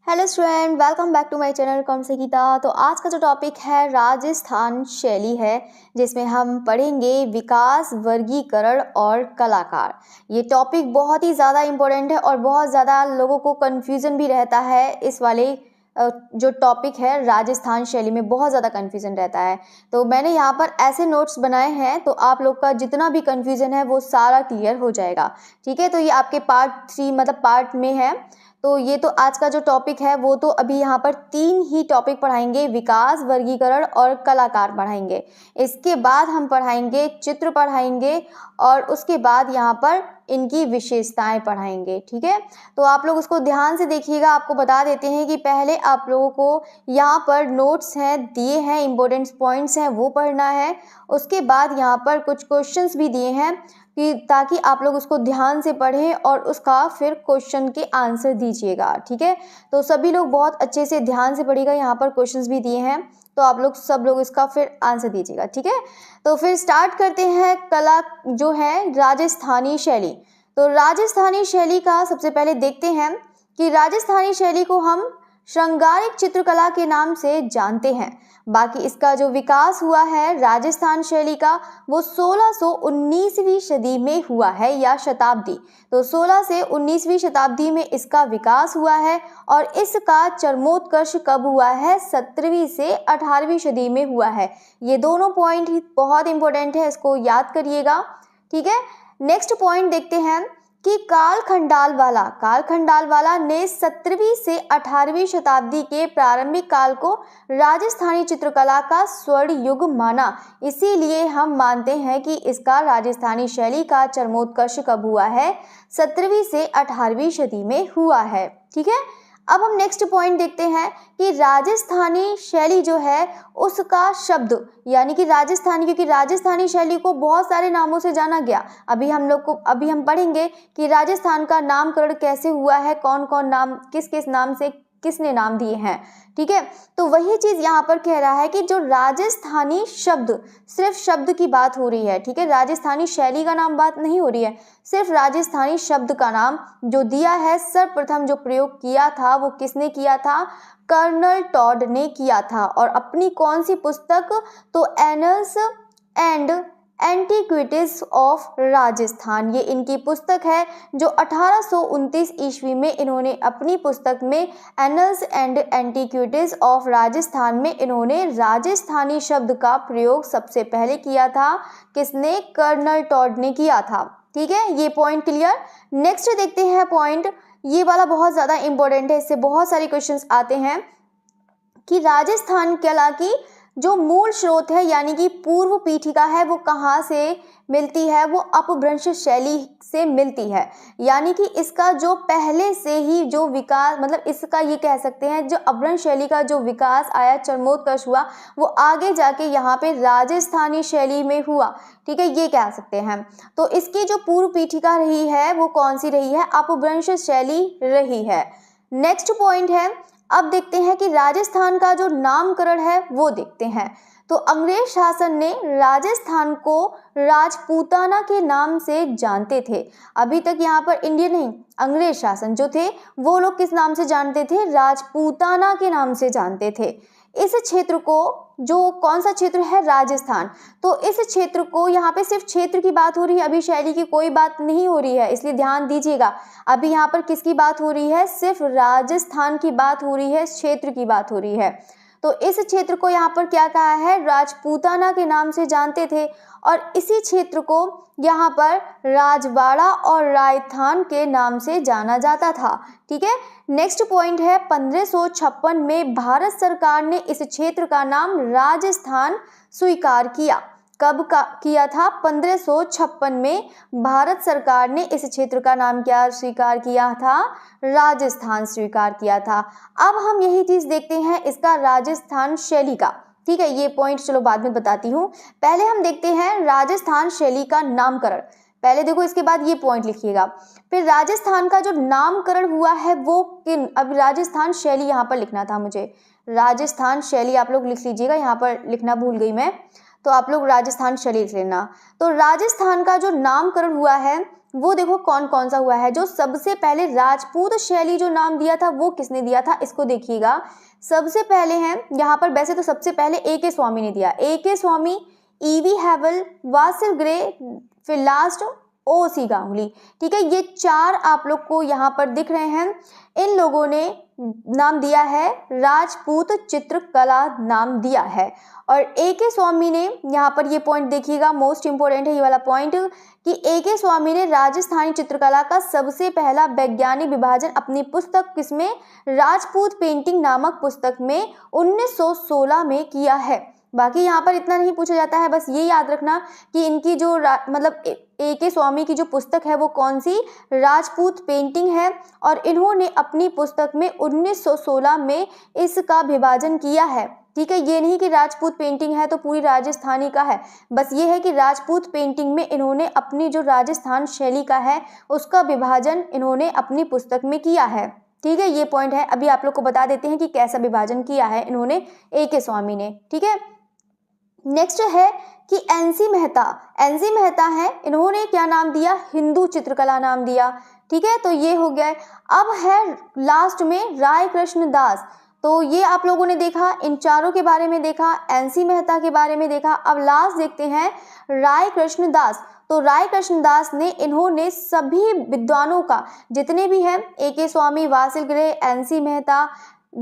Hello student, welcome back to my channel कौन से गीता। तो आज का जो टॉपिक है राजस्थान शैली है, जिसमें हम पढ़ेंगे विकास, वर्गीकरण और कलाकार। ये टॉपिक बहुत ही ज़्यादा इम्पोर्टेंट है और बहुत ज़्यादा लोगों को कन्फ्यूज़न भी रहता है। इस वाले जो टॉपिक है राजस्थान शैली में बहुत ज़्यादा कन्फ्यूज़न रहता है। तो मैंने यहाँ पर ऐसे नोट्स बनाए हैं तो आप लोग का जितना भी कन्फ्यूज़न है वो सारा क्लियर हो जाएगा। ठीक है, तो ये आपके पार्ट 3 मतलब पार्ट में है। तो ये तो आज का जो टॉपिक है वो तो अभी यहाँ पर 3 ही टॉपिक पढ़ाएंगे, विकास, वर्गीकरण और कलाकार पढ़ाएंगे। इसके बाद हम पढ़ाएंगे चित्र पढ़ाएंगे और उसके बाद यहाँ पर इनकी विशेषताएं पढ़ाएंगे। ठीक है, तो आप लोग उसको ध्यान से देखिएगा। आपको बता देते हैं कि पहले आप लोगों को यहाँ पर नोट्स हैं दिए हैं, इंपॉर्टेंट पॉइंट्स हैं वो पढ़ना है। उसके बाद यहाँ पर कुछ क्वेश्चंस भी दिए हैं कि ताकि आप लोग उसको ध्यान से पढ़ें और उसका फिर क्वेश्चन के आंसर दीजिएगा। ठीक है, तो सभी लोग बहुत अच्छे से ध्यान से पढ़िएगा। यहाँ पर क्वेश्चंस भी दिए हैं तो आप लोग सब लोग इसका फिर आंसर दीजिएगा। ठीक है, तो फिर स्टार्ट करते हैं। कला जो है राजस्थानी शैली, तो राजस्थानी शैली का सबसे पहले देखते हैं कि राजस्थानी शैली को हम श्रृंगारिक चित्रकला के नाम से जानते हैं। बाकी इसका जो विकास हुआ है राजस्थान शैली का वो 1619वीं सदी में हुआ है या शताब्दी। तो 16 से 19वीं शताब्दी में इसका विकास हुआ है और इसका चरमोत्कर्ष कब हुआ है? 17वीं से 18वीं सदी में हुआ है। ये दोनों पॉइंट ही बहुत इंपॉर्टेंट है, इसको याद करिएगा। ठीक है, नेक्स्ट पॉइंट देखते हैं कि काल खंडालवाला ने 17वीं से 18वीं शताब्दी के प्रारंभिक काल को राजस्थानी चित्रकला का स्वर्ण युग माना। इसीलिए हम मानते हैं कि इसका राजस्थानी शैली का चरमोत्कर्ष कब हुआ है? 17वीं से 18वीं सदी में हुआ है। ठीक है, अब हम नेक्स्ट पॉइंट देखते हैं कि राजस्थानी शैली जो है उसका शब्द यानी कि राजस्थानी, क्योंकि राजस्थानी शैली को बहुत सारे नामों से जाना गया। अभी हम पढ़ेंगे कि राजस्थान का नामकरण कैसे हुआ है, कौन कौन नाम किस किस नाम से किसने नाम दिए हैं। ठीक है, तो वही चीज यहाँ पर कह रहा है कि जो राजस्थानी शब्द, सिर्फ शब्द की बात हो रही है। ठीक है, राजस्थानी शैली का नाम बात नहीं हो रही है, सिर्फ राजस्थानी शब्द का नाम जो दिया है। सर्वप्रथम जो प्रयोग किया था वो किसने किया था? कर्नल टॉड ने किया था। और अपनी कौन सी पुस्तक? तो annuls and antiquities of Rajasthan, ये इनकी पुस्तक है जो 1829 ईस्वी में इन्होंने अपनी पुस्तक में annuls and antiquities of Rajasthan में इन्होंने राजस्थानी शब्द का प्रयोग सबसे पहले किया था। किसने? कर्नल टॉड ने किया था। ठीक है, ये पॉइंट क्लियर। नेक्स्ट देखते हैं पॉइंट, ये वाला बहुत ज़्यादा इंपॉर्टेंट है, इससे बहुत सारे क्वेश्चंस आते हैं कि राजस्थान कला की जो मूल स्रोत है यानी कि पूर्व पीठिका है वो कहाँ से मिलती है? वो अपभ्रंश शैली से मिलती है। यानी कि इसका जो पहले से ही जो विकास, मतलब इसका ये कह सकते हैं जो अपभ्रंश शैली का जो विकास आया, चरमोत्कर्ष हुआ, वो आगे जाके यहाँ पे राजस्थानी शैली में हुआ। ठीक है, ये कह सकते हैं। तो इसकी जो पूर्व पीठिका रही है वो कौन सी रही है? अपभ्रंश शैली रही है। नेक्स्ट पॉइंट है, अब देखते हैं कि राजस्थान का जो नामकरण है वो देखते हैं। तो अंग्रेज शासन ने राजस्थान को राजपूताना के नाम से जानते थे। अभी तक यहाँ पर इंडियन नहीं, अंग्रेज शासन जो थे वो लोग किस नाम से जानते थे? राजपूताना के नाम से जानते थे। इस क्षेत्र को, जो कौन सा क्षेत्र है? राजस्थान। तो इस क्षेत्र को, यहाँ पे सिर्फ क्षेत्र की बात हो रही है, अभी शैली की कोई बात नहीं हो रही है, इसलिए ध्यान दीजिएगा। अभी यहाँ पर किसकी बात हो रही है? सिर्फ राजस्थान की बात हो रही है, क्षेत्र की बात हो रही है। तो इस क्षेत्र को यहाँ पर क्या कहा है? राजपूताना के नाम से जानते थे। और इसी क्षेत्र को यहाँ पर राजवाड़ा और रायथान के नाम से जाना जाता था। ठीक है, नेक्स्ट पॉइंट है 1556 में भारत सरकार ने इस क्षेत्र का नाम राजस्थान स्वीकार किया। कब का किया था? 1556 में भारत सरकार ने इस क्षेत्र का नाम क्या स्वीकार किया था? राजस्थान स्वीकार किया था। अब हम यही चीज देखते हैं इसका राजस्थान शैली का। ठीक है, ये पॉइंट चलो बाद में बताती हूँ, पहले हम देखते हैं राजस्थान शैली का नामकरण। पहले देखो, इसके बाद ये पॉइंट लिखिएगा। फिर राजस्थान का जो नामकरण हुआ है वो किन, अब राजस्थान शैली यहाँ पर लिखना था मुझे, राजस्थान शैली आप लोग लिख लीजिएगा, यहाँ पर लिखना भूल गई मैं, तो आप लोग राजस्थान शैली लिख लेना। तो राजस्थान का जो नामकरण हुआ है वो देखो कौन कौन सा हुआ है। जो सबसे पहले राजपूत शैली जो नाम दिया था वो किसने दिया था, इसको देखिएगा। सबसे पहले हैं यहाँ पर, वैसे तो सबसे पहले ए.के. स्वामी ने दिया, ए.के. स्वामी, ई.वी. हैवल, वासिल ग्रे, फिर लास्ट ओ.सी. गांगुली। ठीक है, ये 4 आप लोग को यहाँ पर दिख रहे हैं। इन लोगों ने नाम दिया है राजपूत चित्रकला नाम दिया है। और ए.के. स्वामी ने यहाँ पर ये पॉइंट देखिएगा, मोस्ट इंपोर्टेंट है ये वाला पॉइंट, कि ए.के. स्वामी ने राजस्थानी चित्रकला का सबसे पहला वैज्ञानिक विभाजन अपनी पुस्तक किसमें, राजपूत पेंटिंग नामक पुस्तक में 1916 में किया है। बाकी यहाँ पर इतना नहीं पूछा जाता है, बस ये याद रखना कि इनकी जो मतलब ए.के. स्वामी की जो पुस्तक है वो कौन सी, राजपूत पेंटिंग है। और इन्होंने अपनी पुस्तक में 1916 में इसका विभाजन किया है। ठीक है, ये नहीं कि राजपूत पेंटिंग है तो पूरी राजस्थानी का है, बस ये है कि राजपूत पेंटिंग में इन्होंने अपनी जो राजस्थान शैली का है उसका विभाजन इन्होंने अपनी पुस्तक में किया है। ठीक है, ये पॉइंट है। अभी आप लोग को बता देते हैं कि कैसा विभाजन किया है इन्होंने, ए.के. स्वामी ने। ठीक है, नेक्स्ट है कि एन.सी. मेहता, एन.सी. मेहता है, इन्होंने क्या नाम दिया, हिंदू चित्रकला नाम दिया। ठीक है, तो ये हो गया। अब है लास्ट में राय कृष्ण दास, तो ये आप लोगों ने देखा, इन चारों के बारे में देखा, एन.सी. मेहता के बारे में देखा। अब लास्ट देखते हैं राय कृष्ण दास। तो राय कृष्ण दास ने, इन्होंने सभी विद्वानों का जितने भी हैं, ए.के. स्वामी, वासिल ग्रे, एन.सी. मेहता,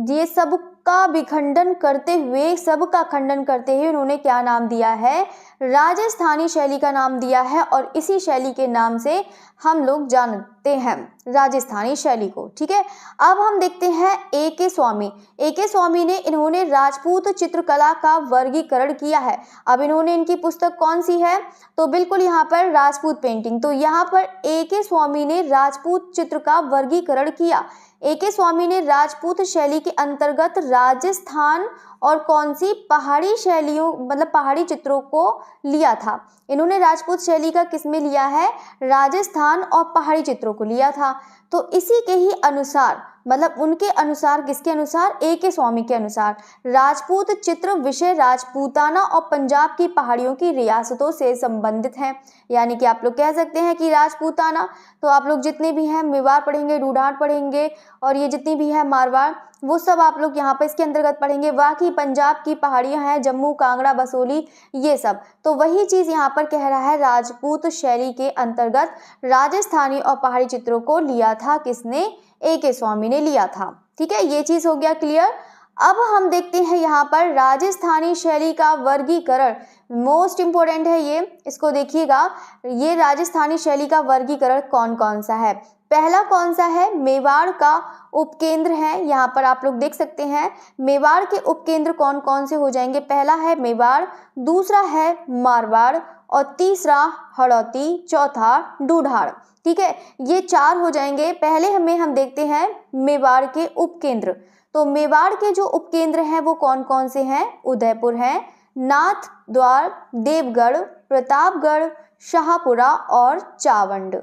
ये सबका विखंडन करते हुए, सबका खंडन करते हुए उन्होंने क्या नाम दिया है, राजस्थानी शैली का नाम दिया है। और इसी शैली के नाम से हम लोग जानते हैं राजस्थानी शैली को। ठीक है, अब हम देखते हैं ए.के. स्वामी। ए.के. स्वामी ने, इन्होंने राजपूत चित्रकला का वर्गीकरण किया है। अब इन्होंने, इनकी पुस्तक कौन सी है, तो बिल्कुल यहाँ पर राजपूत पेंटिंग। तो यहाँ पर ए.के. स्वामी ने राजपूत चित्र का वर्गीकरण किया। ए.के. स्वामी ने राजपूत शैली के अंतर्गत राजस्थान और कौन सी, पहाड़ी शैलियों, मतलब पहाड़ी चित्रों को लिया था। इन्होंने राजपूत शैली का किसमें लिया है, राजस्थान और पहाड़ी चित्रों को लिया था। तो इसी के ही अनुसार, मतलब उनके अनुसार, किसके अनुसार, ए.के. स्वामी के अनुसार, राजपूत चित्र विषय राजपूताना और पंजाब की पहाड़ियों की रियासतों से संबंधित हैं। यानी कि आप लोग कह सकते हैं कि राजपूताना, तो आप लोग जितने भी हैं, मेवाड़ पढ़ेंगे, ढूंढाड़ पढ़ेंगे, और ये जितनी भी है मारवाड़, वो सब आप लोग यहाँ पर इसके अंतर्गत पढ़ेंगे। बाकी पंजाब की पहाड़ियाँ हैं, जम्मू, कांगड़ा, बसोली, ये सब। तो वही चीज़ यहाँ पर कह रहा है, राजपूत शैली के अंतर्गत राजस्थानी और पहाड़ी चित्रों को लिया था किसने, ए.के. स्वामी ने लिया था। ठीक है, ये चीज़ हो गया क्लियर। अब हम देखते हैं यहाँ पर राजस्थानी शैली का वर्गीकरण, मोस्ट इंपोर्टेंट है ये, इसको देखिएगा। ये राजस्थानी शैली का वर्गीकरण कौन कौन सा है। पहला कौन सा है, मेवाड़ का उपकेंद्र है। यहाँ पर आप लोग देख सकते हैं मेवाड़ के उपकेंद्र कौन कौन से हो जाएंगे। पहला है मेवाड़, दूसरा है मारवाड़, और तीसरा हड़ौती, चौथा ढूंढाड़। ठीक है, ये 4 हो जाएंगे। पहले हम देखते हैं मेवाड़ के उपकेंद्र। तो मेवाड़ के जो उपकेंद्र हैं वो कौन कौन से हैं, उदयपुर है, नाथद्वार, देवगढ़, प्रतापगढ़, शाहपुरा और चावंड।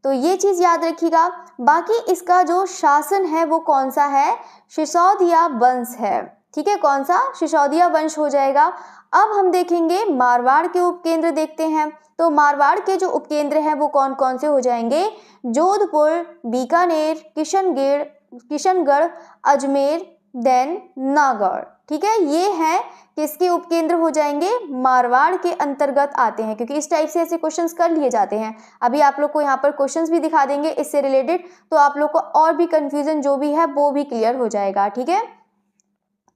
तो ये चीज़ याद रखिएगा। बाकी इसका जो शासन है वो कौन सा है, सिसोदिया वंश है। ठीक है, कौन सा, सिसोदिया वंश हो जाएगा। अब हम देखेंगे मारवाड़ के उपकेंद्र देखते हैं। तो मारवाड़ के जो उपकेंद्र हैं वो कौन कौन से हो जाएंगे, जोधपुर, बीकानेर, किशनगढ़, अजमेर, देन नागौर। ठीक है, ये हैं किसके उपकेंद्र हो जाएंगे, मारवाड़ के अंतर्गत आते हैं, क्योंकि इस टाइप से ऐसे क्वेश्चंस कर लिए जाते हैं। अभी आप लोग को यहाँ पर क्वेश्चंस भी दिखा देंगे इससे रिलेटेड, तो आप लोग को और भी कंफ्यूजन जो भी है वो भी क्लियर हो जाएगा। ठीक है,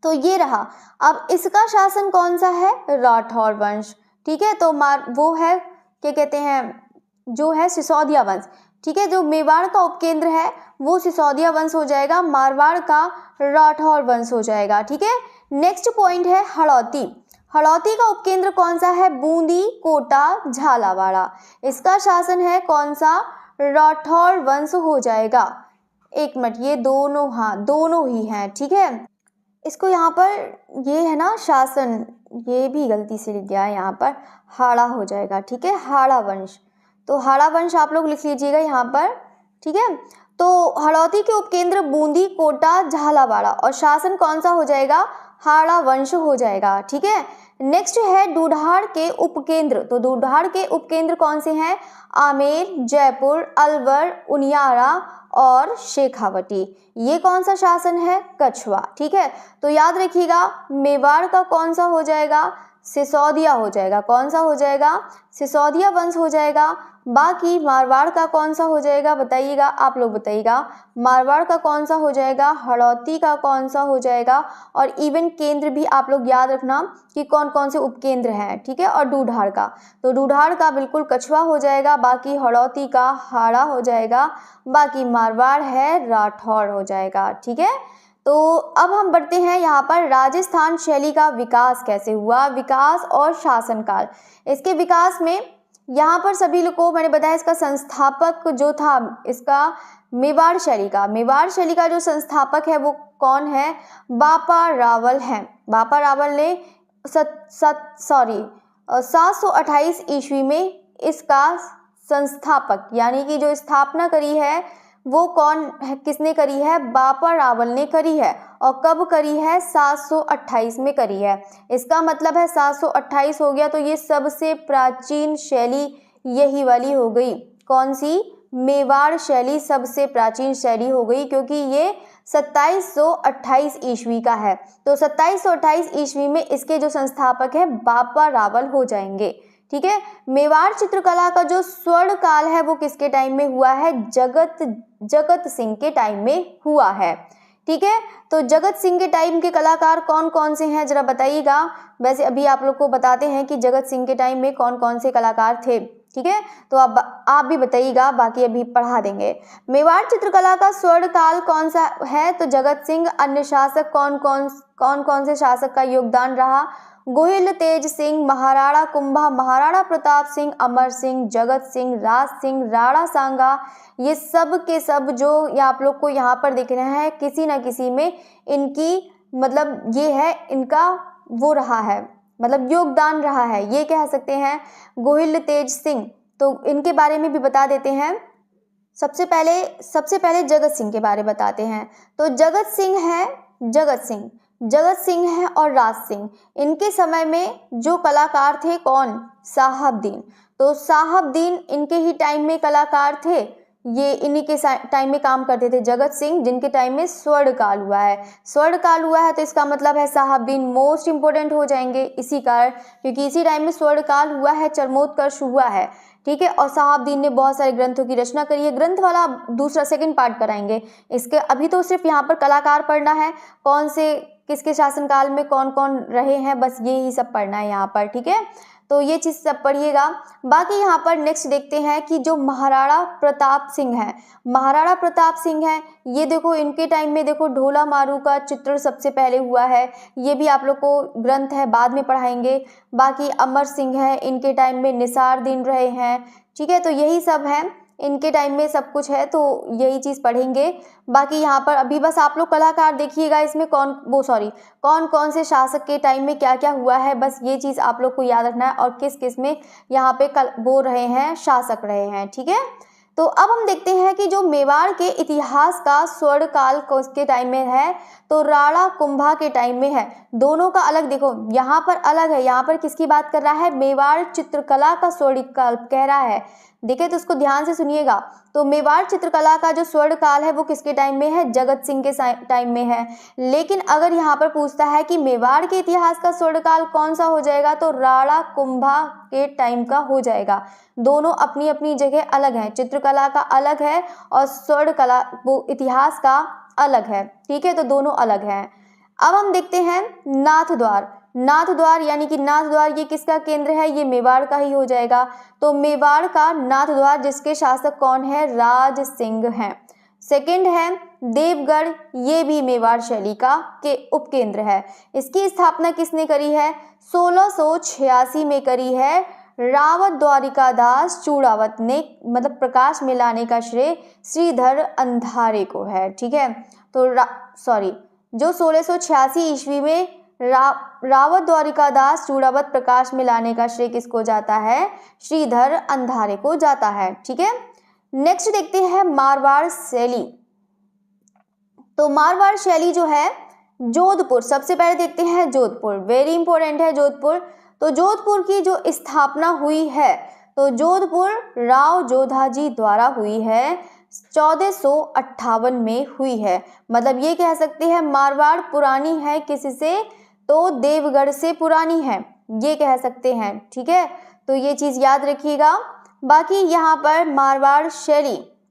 तो ये रहा। अब इसका शासन कौन सा है, राठौर वंश। ठीक है, तो वो है, क्या कहते हैं, जो है सिसोदिया वंश। ठीक है, जो मेवाड़ का उपकेंद्र है वो सिसोदिया वंश हो जाएगा, मारवाड़ का राठौर वंश हो जाएगा। ठीक है, नेक्स्ट पॉइंट है हड़ौती। हड़ौती का उपकेंद्र कौन सा है, बूंदी, कोटा, झालावाड़। इसका शासन है कौन सा, राठौर वंश हो जाएगा। एक मिनट, ये दोनों, हाँ दोनों ही हैं। ठीक है, इसको यहाँ पर ये है ना शासन, ये भी गलती से लिख दिया है यहाँ पर, हाड़ा हो जाएगा। ठीक है, हाड़ा वंश, तो हाड़ा वंश आप लोग लिख लीजिएगा यहाँ पर। ठीक है, तो हड़ौती के उपकेंद्र बूंदी, कोटा, झालावाड़, और शासन कौन सा हो जाएगा, हाड़ा वंश हो जाएगा। ठीक है, नेक्स्ट है ढूढ़ाड़ के उपकेंद्र। तो ढूढ़ाड़ के उपकेंद्र कौन से हैं? आमेर, जयपुर, अलवर, उनियारा और शेखावटी। ये कौन सा शासन है? कछवा। ठीक है, तो याद रखिएगा मेवाड़ का कौन सा हो जाएगा? सिसोदिया हो जाएगा। कौन सा हो जाएगा? सिसोदिया वंश हो जाएगा। बाकी मारवाड़ का कौन सा हो जाएगा बताइएगा, आप लोग बताइएगा। मारवाड़ का कौन सा हो जाएगा? हड़ौती का कौन सा हो जाएगा? और इवन केंद्र भी आप लोग याद रखना कि कौन कौन से उपकेंद्र हैं। ठीक है, और ढूढ़ाड़ का, तो ढूढ़ाड़ का बिल्कुल कछवा हो जाएगा। बाकी हड़ौती का हाड़ा हो जाएगा। बाकी मारवाड़ है राठौड़ हो जाएगा। ठीक है, तो अब हम बढ़ते हैं यहाँ पर राजस्थान शैली का विकास कैसे हुआ, विकास और शासनकाल। इसके विकास में यहाँ पर सभी लोग को मैंने बताया इसका संस्थापक जो था इसका मेवाड़ शैली का जो संस्थापक है वो कौन है? बापा रावल हैं। बापा रावल ने 728 ईस्वी में इसका संस्थापक यानी कि जो स्थापना करी है वो कौन है, किसने करी है? बापा रावल ने करी है। और कब करी है? 728 में करी है। इसका मतलब है 728 हो गया तो ये सबसे प्राचीन शैली यही वाली हो गई। कौन सी? मेवाड़ शैली सबसे प्राचीन शैली हो गई, क्योंकि ये 2728 ईस्वी का है। तो 2728 ईस्वी में इसके जो संस्थापक है बापा रावल हो जाएंगे। ठीक है, मेवाड़ चित्रकला का जो स्वर्ण काल है वो किसके टाइम में हुआ है? जगत सिंह के टाइम में हुआ है। ठीक है, तो जगत सिंह के टाइम के कलाकार कौन कौन से हैं जरा बताइएगा। वैसे अभी आप लोग को बताते हैं कि जगत सिंह के टाइम में कौन कौन से कलाकार थे। ठीक है, तो अब आप भी बताइएगा, बाकी अभी पढ़ा देंगे। मेवाड़ चित्रकला का स्वर्ण काल कौन सा है? तो जगत सिंह। अन्य शासक कौन कौन से शासक का योगदान रहा? गोहिल तेज सिंह, महाराणा कुंभा, महाराणा प्रताप सिंह, अमर सिंह, जगत सिंह, राज सिंह, राणा सांगा। ये सब के सब जो आप लोग को यहाँ पर दिख रहे हैं किसी न किसी में इनकी मतलब ये है इनका वो रहा है, मतलब योगदान रहा है, ये कह सकते हैं। गोहिल तेज सिंह, तो इनके बारे में भी बता देते हैं। सबसे पहले जगत सिंह के बारे में बताते हैं। तो जगत सिंह है और राज सिंह। इनके समय में जो कलाकार थे कौन? साहबदीन। तो साहबदीन इनके ही टाइम में कलाकार थे, ये इन्हीं के टाइम में काम करते थे। जगत सिंह जिनके टाइम में स्वर्ण काल हुआ है, तो इसका मतलब है साहबदीन मोस्ट इंपोर्टेंट हो जाएंगे इसी कारण, क्योंकि इसी टाइम में स्वर्ण काल हुआ है, चरमोत्कर्ष हुआ है। ठीक है, और साहबदीन ने बहुत सारे ग्रंथों की रचना करी है। ग्रंथ वाला दूसरा सेकंड पार्ट कराएंगे इसके, अभी तो सिर्फ यहाँ पर कलाकार पढ़ना है, कौन से किसके शासनकाल में कौन कौन रहे हैं, बस ये ही सब पढ़ना है यहाँ पर। ठीक है, तो ये चीज़ सब पढ़िएगा। बाकी यहाँ पर नेक्स्ट देखते हैं कि जो महाराणा प्रताप सिंह है, ये देखो इनके टाइम में देखो ढोला मारू का चित्रण सबसे पहले हुआ है, ये भी आप लोग को ग्रंथ है बाद में पढ़ाएंगे। बाकी अमर सिंह है, इनके टाइम में निसार दिन रहे हैं। ठीक है, तो यही सब है, इनके टाइम में सब कुछ है, तो यही चीज़ पढ़ेंगे। बाकी यहाँ पर अभी बस आप लोग कलाकार देखिएगा, इसमें कौन कौन से शासक के टाइम में क्या क्या हुआ है, बस ये चीज़ आप लोग को याद रखना है, और किस किस में यहाँ पे वो रहे हैं, शासक रहे हैं। ठीक है, तो अब हम देखते हैं कि जो मेवाड़ के इतिहास का स्वर्ण काल के टाइम में है, तो राणा कुंभा के टाइम में है। दोनों का अलग देखो, यहाँ पर अलग है, यहाँ पर किसकी बात कर रहा है? मेवाड़ चित्रकला का स्वर्ण काल कह रहा है। देखिए तो उसको ध्यान से सुनिएगा। तो मेवाड़ चित्रकला का जो स्वर्ण काल है वो किसके टाइम में है? जगत सिंह के टाइम में है। लेकिन अगर यहाँ पर पूछता है कि मेवाड़ के इतिहास का स्वर्ण काल कौन सा हो जाएगा, तो राणा कुंभा के टाइम का हो जाएगा। दोनों अपनी अपनी जगह अलग हैं, चित्रकला का अलग है और स्वर्ण कला वो इतिहास का अलग है। ठीक है, तो दोनों अलग हैं। अब हम देखते हैं नाथ द्वार यानी कि नाथ द्वार ये किसका केंद्र है? ये मेवाड़ का ही हो जाएगा। तो मेवाड़ का नाथ द्वार जिसके शासक कौन है? राज सिंह हैं। सेकंड है देवगढ़, ये भी मेवाड़ शैली का के उपकेंद्र है। इसकी स्थापना किसने करी है? 1686 में करी है। रावत द्वारिकादास चूड़ावत ने, मतलब प्रकाश में लाने का श्रेय श्रीधर अंधारे को है। ठीक है, तो जो 1686 ईस्वी में रावत द्वारिकादास चूड़ावत प्रकाश में लाने का श्रेय किसको जाता है? श्रीधर अंधारे को जाता है। ठीक है, नेक्स्ट देखते हैं मारवाड़ शैली। तो मारवाड़ शैली जो है जोधपुर, सबसे पहले देखते हैं जोधपुर, वेरी इंपॉर्टेंट है जोधपुर। तो जोधपुर की जो स्थापना हुई है, तो जोधपुर राव जोधाजी द्वारा हुई है, 1458 में हुई है। मतलब ये कह सकते हैं मारवाड़ पुरानी है किससे, तो देवगढ़ से पुरानी है, ये कह सकते हैं। ठीक है, तो ये चीज़ याद रखिएगा। बाकी यहाँ पर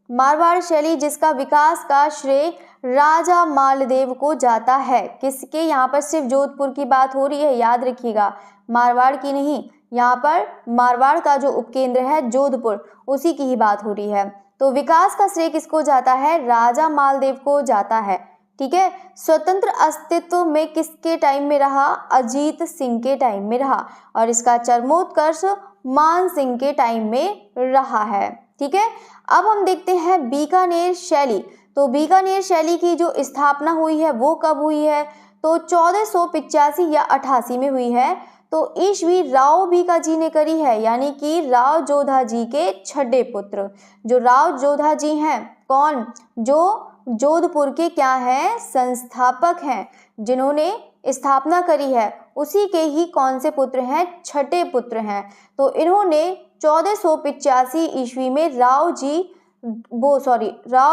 मारवाड़ शैली जिसका विकास का श्रेय राजा मालदेव को जाता है। किसके, यहाँ पर सिर्फ जोधपुर की बात हो रही है, याद रखिएगा, मारवाड़ की नहीं। यहाँ पर मारवाड़ का जो उपकेंद्र है जोधपुर, उसी की ही बात हो रही है। तो विकास का श्रेय किसको जाता है, राजा मालदेव को जाता है। ठीक है, स्वतंत्र अस्तित्व में किसके टाइम में रहा, अजीत सिंह के टाइम में रहा, और इसका चरमोत्कर्ष मान सिंह के टाइम में रहा है। ठीक है, अब हम देखते हैं बीकानेर शैली। तो बीकानेर शैली की जो स्थापना हुई है वो कब हुई है, तो 1485 या 88 में हुई है। तो ईस्वी राव बीका जी ने करी है, यानी कि राव जोधा जी के छठे पुत्र। जो राव जोधा जी हैं, कौन, जो जोधपुर के क्या हैं, संस्थापक हैं, जिन्होंने स्थापना करी है, उसी के ही कौन से पुत्र हैं, छठे पुत्र हैं। तो इन्होंने 1485 ईस्वी में राव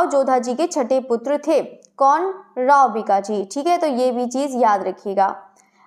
जोधा जी के छठे पुत्र थे। कौन, राव बीका जी। ठीक है, तो ये भी चीज़ याद रखिएगा।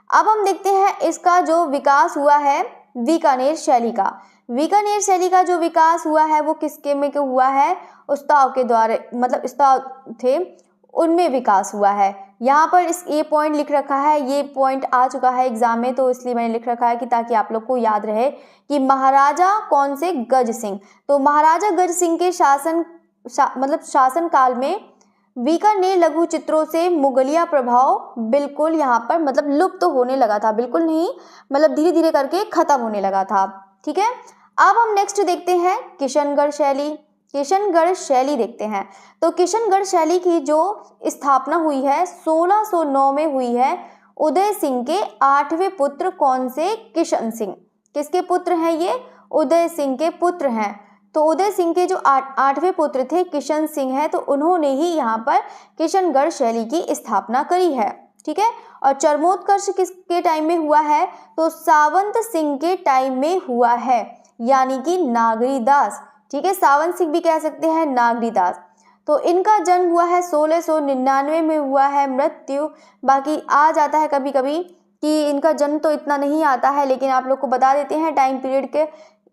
अब हम देखते हैं इसका जो विकास हुआ है बीकानेर शैली का। बीकानेर शैली का जो विकास हुआ है वो किसके में हुआ है, उस्ताव के द्वारा, मतलब उस्ताव थे उनमें विकास हुआ है। यहाँ पर ये पॉइंट लिख रखा है, ये पॉइंट आ चुका है एग्जाम में, तो इसलिए मैंने लिख रखा है कि ताकि आप लोग को याद रहे कि महाराजा कौन से, गज सिंह। तो महाराजा गज सिंह के शासन काल में बीकानेर लघु चित्रों से मुगलिया प्रभाव बिल्कुल यहाँ पर मतलब लुप्त होने लगा था, बिल्कुल नहीं, मतलब धीरे धीरे करके खत्म होने लगा था। ठीक है, अब हम नेक्स्ट देखते हैं किशनगढ़ शैली देखते हैं। तो किशनगढ़ शैली की जो स्थापना हुई है 1609 में हुई है। उदय सिंह के 8वें पुत्र कौन से, किशन सिंह। किसके पुत्र हैं ये, उदय सिंह के पुत्र हैं। तो उदय सिंह के जो 8वें पुत्र थे किशन सिंह हैं, तो उन्होंने ही यहाँ पर किशनगढ़ शैली की स्थापना करी है। ठीक है, और चरमोत्कर्ष किसके टाइम में हुआ है, तो सावंत सिंह के टाइम में हुआ है, यानी कि नागरीदास। ठीक है, सावंत सिंह भी कह सकते हैं, नागरीदास। तो इनका जन्म हुआ है 1699 में हुआ है, मृत्यु बाकी आ जाता है कभी कभी कि इनका जन्म तो इतना नहीं आता है, लेकिन आप लोग को बता देते हैं टाइम पीरियड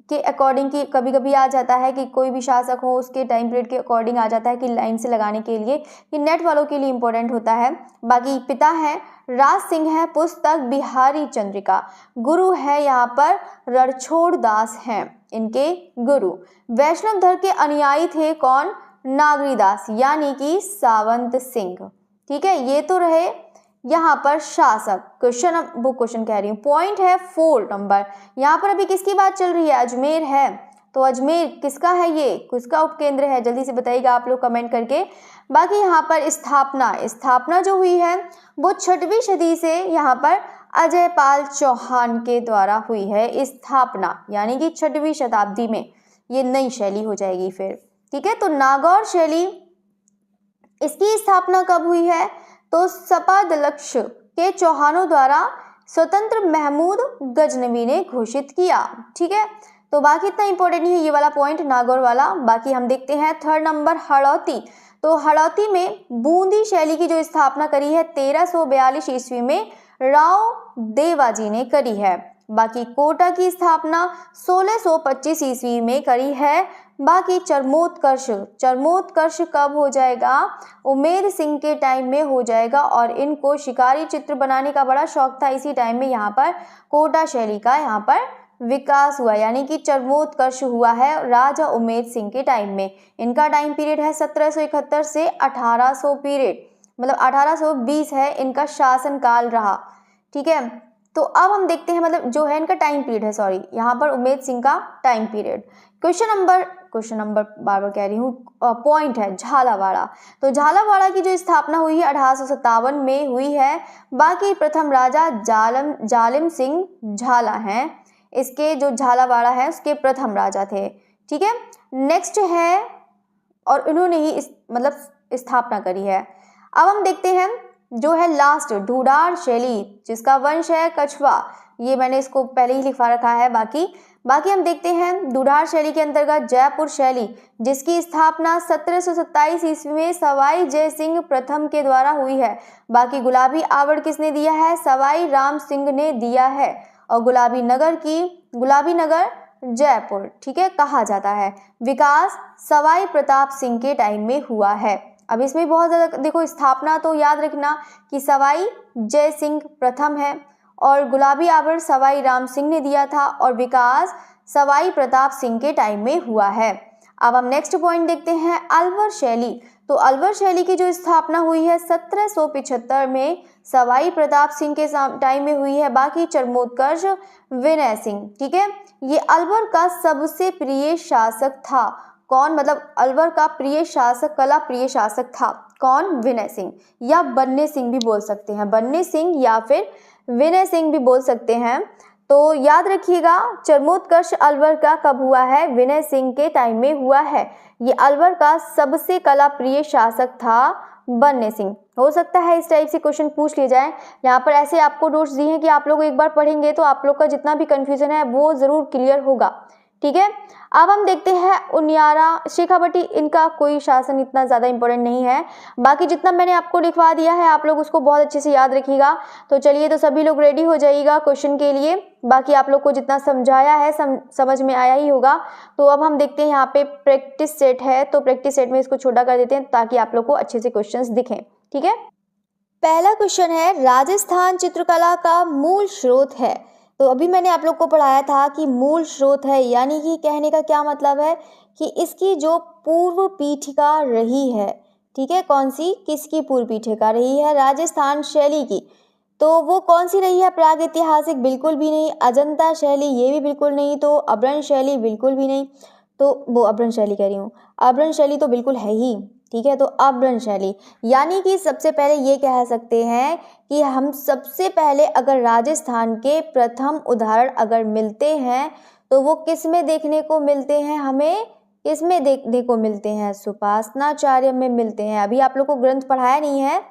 के अकॉर्डिंग कि कभी कभी आ जाता है कि कोई भी शासक हो उसके टाइम पीरियड के अकॉर्डिंग आ जाता है कि लाइन से लगाने के लिए, ये नेट वालों के लिए इंपॉर्टेंट होता है। बाकी पिता है राज सिंह है, पुस्तक बिहारी चंद्रिका, गुरु है यहाँ पर रणछोड़ दास हैं इनके गुरु। वैष्णव धर्म के अनुयायी थे कौन, नागरीदास, यानी कि सावंत सिंह। ठीक है, ये तो रहे यहाँ पर शासक। क्वेश्चन कह रही हूँ, पॉइंट है 4 नंबर। यहाँ पर अभी किसकी बात चल रही है, अजमेर है। तो अजमेर किसका है, ये किसका उपकेंद्र है, जल्दी से बताइएगा आप लोग कमेंट करके। बाकी यहाँ पर स्थापना जो हुई है वो 6वीं सदी से यहाँ पर अजयपाल चौहान के द्वारा हुई है स्थापना, यानी कि 6वीं शताब्दी में ये नई शैली हो जाएगी फिर। ठीक है, तो नागौर शैली, इसकी स्थापना कब हुई है, तो सपादलक्ष के चौहानों द्वारा स्वतंत्र महमूद गजनवी ने घोषित किया। ठीक है, तो बाकी इतना इंपॉर्टेंट नहीं है ये वाला पॉइंट नागौर वाला। बाकी हम देखते हैं 3rd नंबर हड़ौती। तो हड़ौती में बूंदी शैली की जो स्थापना करी है 1342 ईस्वी में राव देवाजी ने करी है। बाकी कोटा की स्थापना 1625 ईस्वी में करी है। बाकी चरमोत्कर्ष कब हो जाएगा, उमेद सिंह के टाइम में हो जाएगा, और इनको शिकारी चित्र बनाने का बड़ा शौक था, इसी टाइम में यहाँ पर कोटा शैली का यहाँ पर विकास हुआ, यानी कि चरमोत्कर्ष हुआ है राजा उमेद सिंह के टाइम में। इनका टाइम पीरियड है 1771 से 1800 पीरियड, मतलब 1820 है इनका शासन काल रहा। ठीक है, तो अब हम देखते हैं मतलब जो है इनका टाइम पीरियड है, सॉरी यहाँ पर उमेद सिंह का टाइम पीरियड। क्वेश्चन नंबर बार कह रही हूँ, पॉइंट है झालावाड़ा। तो झालावाड़ा की जो स्थापना हुई है 1857 में हुई है। बाकी प्रथम राजा जालिम सिंह झाला हैं, इसके जो झालावाड़ा है उसके प्रथम राजा थे। ठीक है, नेक्स्ट है, और इन्होंने ही मतलब स्थापना करी है। अब हम देखते हैं जो है लास्ट ढूढ़ार शैली, जिसका वंश है कछवा, ये मैंने इसको पहले ही लिखवा रखा है। बाकी हम देखते हैं ढूढ़ार शैली के अंतर्गत जयपुर शैली, जिसकी स्थापना 1727 ईस्वी में सवाई जय सिंह प्रथम के द्वारा हुई है। बाकी गुलाबी आवड़ किसने दिया है? सवाई राम सिंह ने दिया है। और गुलाबी नगर जयपुर, ठीक है, कहा जाता है। विकास सवाई प्रताप सिंह के टाइम में हुआ है। अब इसमें बहुत ज़्यादा देखो, स्थापना तो याद रखना कि सवाई जय सिंह प्रथम है और गुलाबी आवड़ सवाई राम सिंह ने दिया था और विकास सवाई प्रताप सिंह के टाइम में हुआ है। अब हम नेक्स्ट पॉइंट देखते हैं, अलवर शैली। तो अलवर शैली की जो स्थापना हुई है 1775 में सवाई प्रताप सिंह के टाइम में हुई है। बाकी चरमोत्कर्ष विनय सिंह, ठीक है। ये अलवर का सबसे प्रिय शासक था। कौन? मतलब अलवर का प्रिय शासक, कला प्रिय शासक था कौन? विनय सिंह या बन्ने सिंह भी बोल सकते हैं, बन्ने सिंह या फिर विनय सिंह भी बोल सकते हैं। तो याद रखिएगा, चरमोत्कर्ष अलवर का कब हुआ है? विनय सिंह के टाइम में हुआ है। ये अलवर का सबसे कला प्रिय शासक था बन्ने सिंह। हो सकता है इस टाइप से क्वेश्चन पूछ लिए जाए। यहाँ पर ऐसे आपको नोट्स दिए हैं कि आप लोग एक बार पढ़ेंगे तो आप लोग का जितना भी कंफ्यूजन है वो जरूर क्लियर होगा, ठीक है। अब हम देखते हैं उनियारा शेखावटी, इनका कोई शासन इतना ज़्यादा इंपॉर्टेंट नहीं है। बाकी जितना मैंने आपको लिखवा दिया है आप लोग उसको बहुत अच्छे से याद रखिएगा। तो चलिए, तो सभी लोग रेडी हो जाइएगा क्वेश्चन के लिए। बाकी आप लोग को जितना समझाया है समझ में आया ही होगा। तो अब हम देखते हैं, यहाँ पे प्रैक्टिस सेट है तो प्रैक्टिस सेट में इसको छोटा कर देते हैं ताकि आप लोग को अच्छे से क्वेश्चन दिखें, ठीक है। पहला क्वेश्चन है, राजस्थान चित्रकला का मूल स्रोत है। तो अभी मैंने आप लोग को पढ़ाया था कि मूल स्रोत है, यानी कि कहने का क्या मतलब है कि इसकी जो पूर्व पीठिका रही है, ठीक है, कौन सी, किसकी पूर्व पीठिका रही है? राजस्थान शैली की। तो वो कौन सी रही है? प्रागैतिहासिक बिल्कुल भी नहीं, अजंता शैली ये भी बिल्कुल नहीं, तो अभ्रंश शैली बिल्कुल भी नहीं, तो वो अभ्रंश शैली कह रही हूँ, अभ्रंश शैली तो बिल्कुल है ही, ठीक है। तो अभ्रंश शैली यानी कि सबसे पहले ये कह सकते हैं कि हम सबसे पहले अगर राजस्थान के प्रथम उदाहरण अगर मिलते हैं तो वो किस में देखने को मिलते हैं? हमें किसमें देखने को मिलते हैं? सुपासनाचार्य में मिलते हैं। अभी आप लोग को ग्रंथ पढ़ाया नहीं है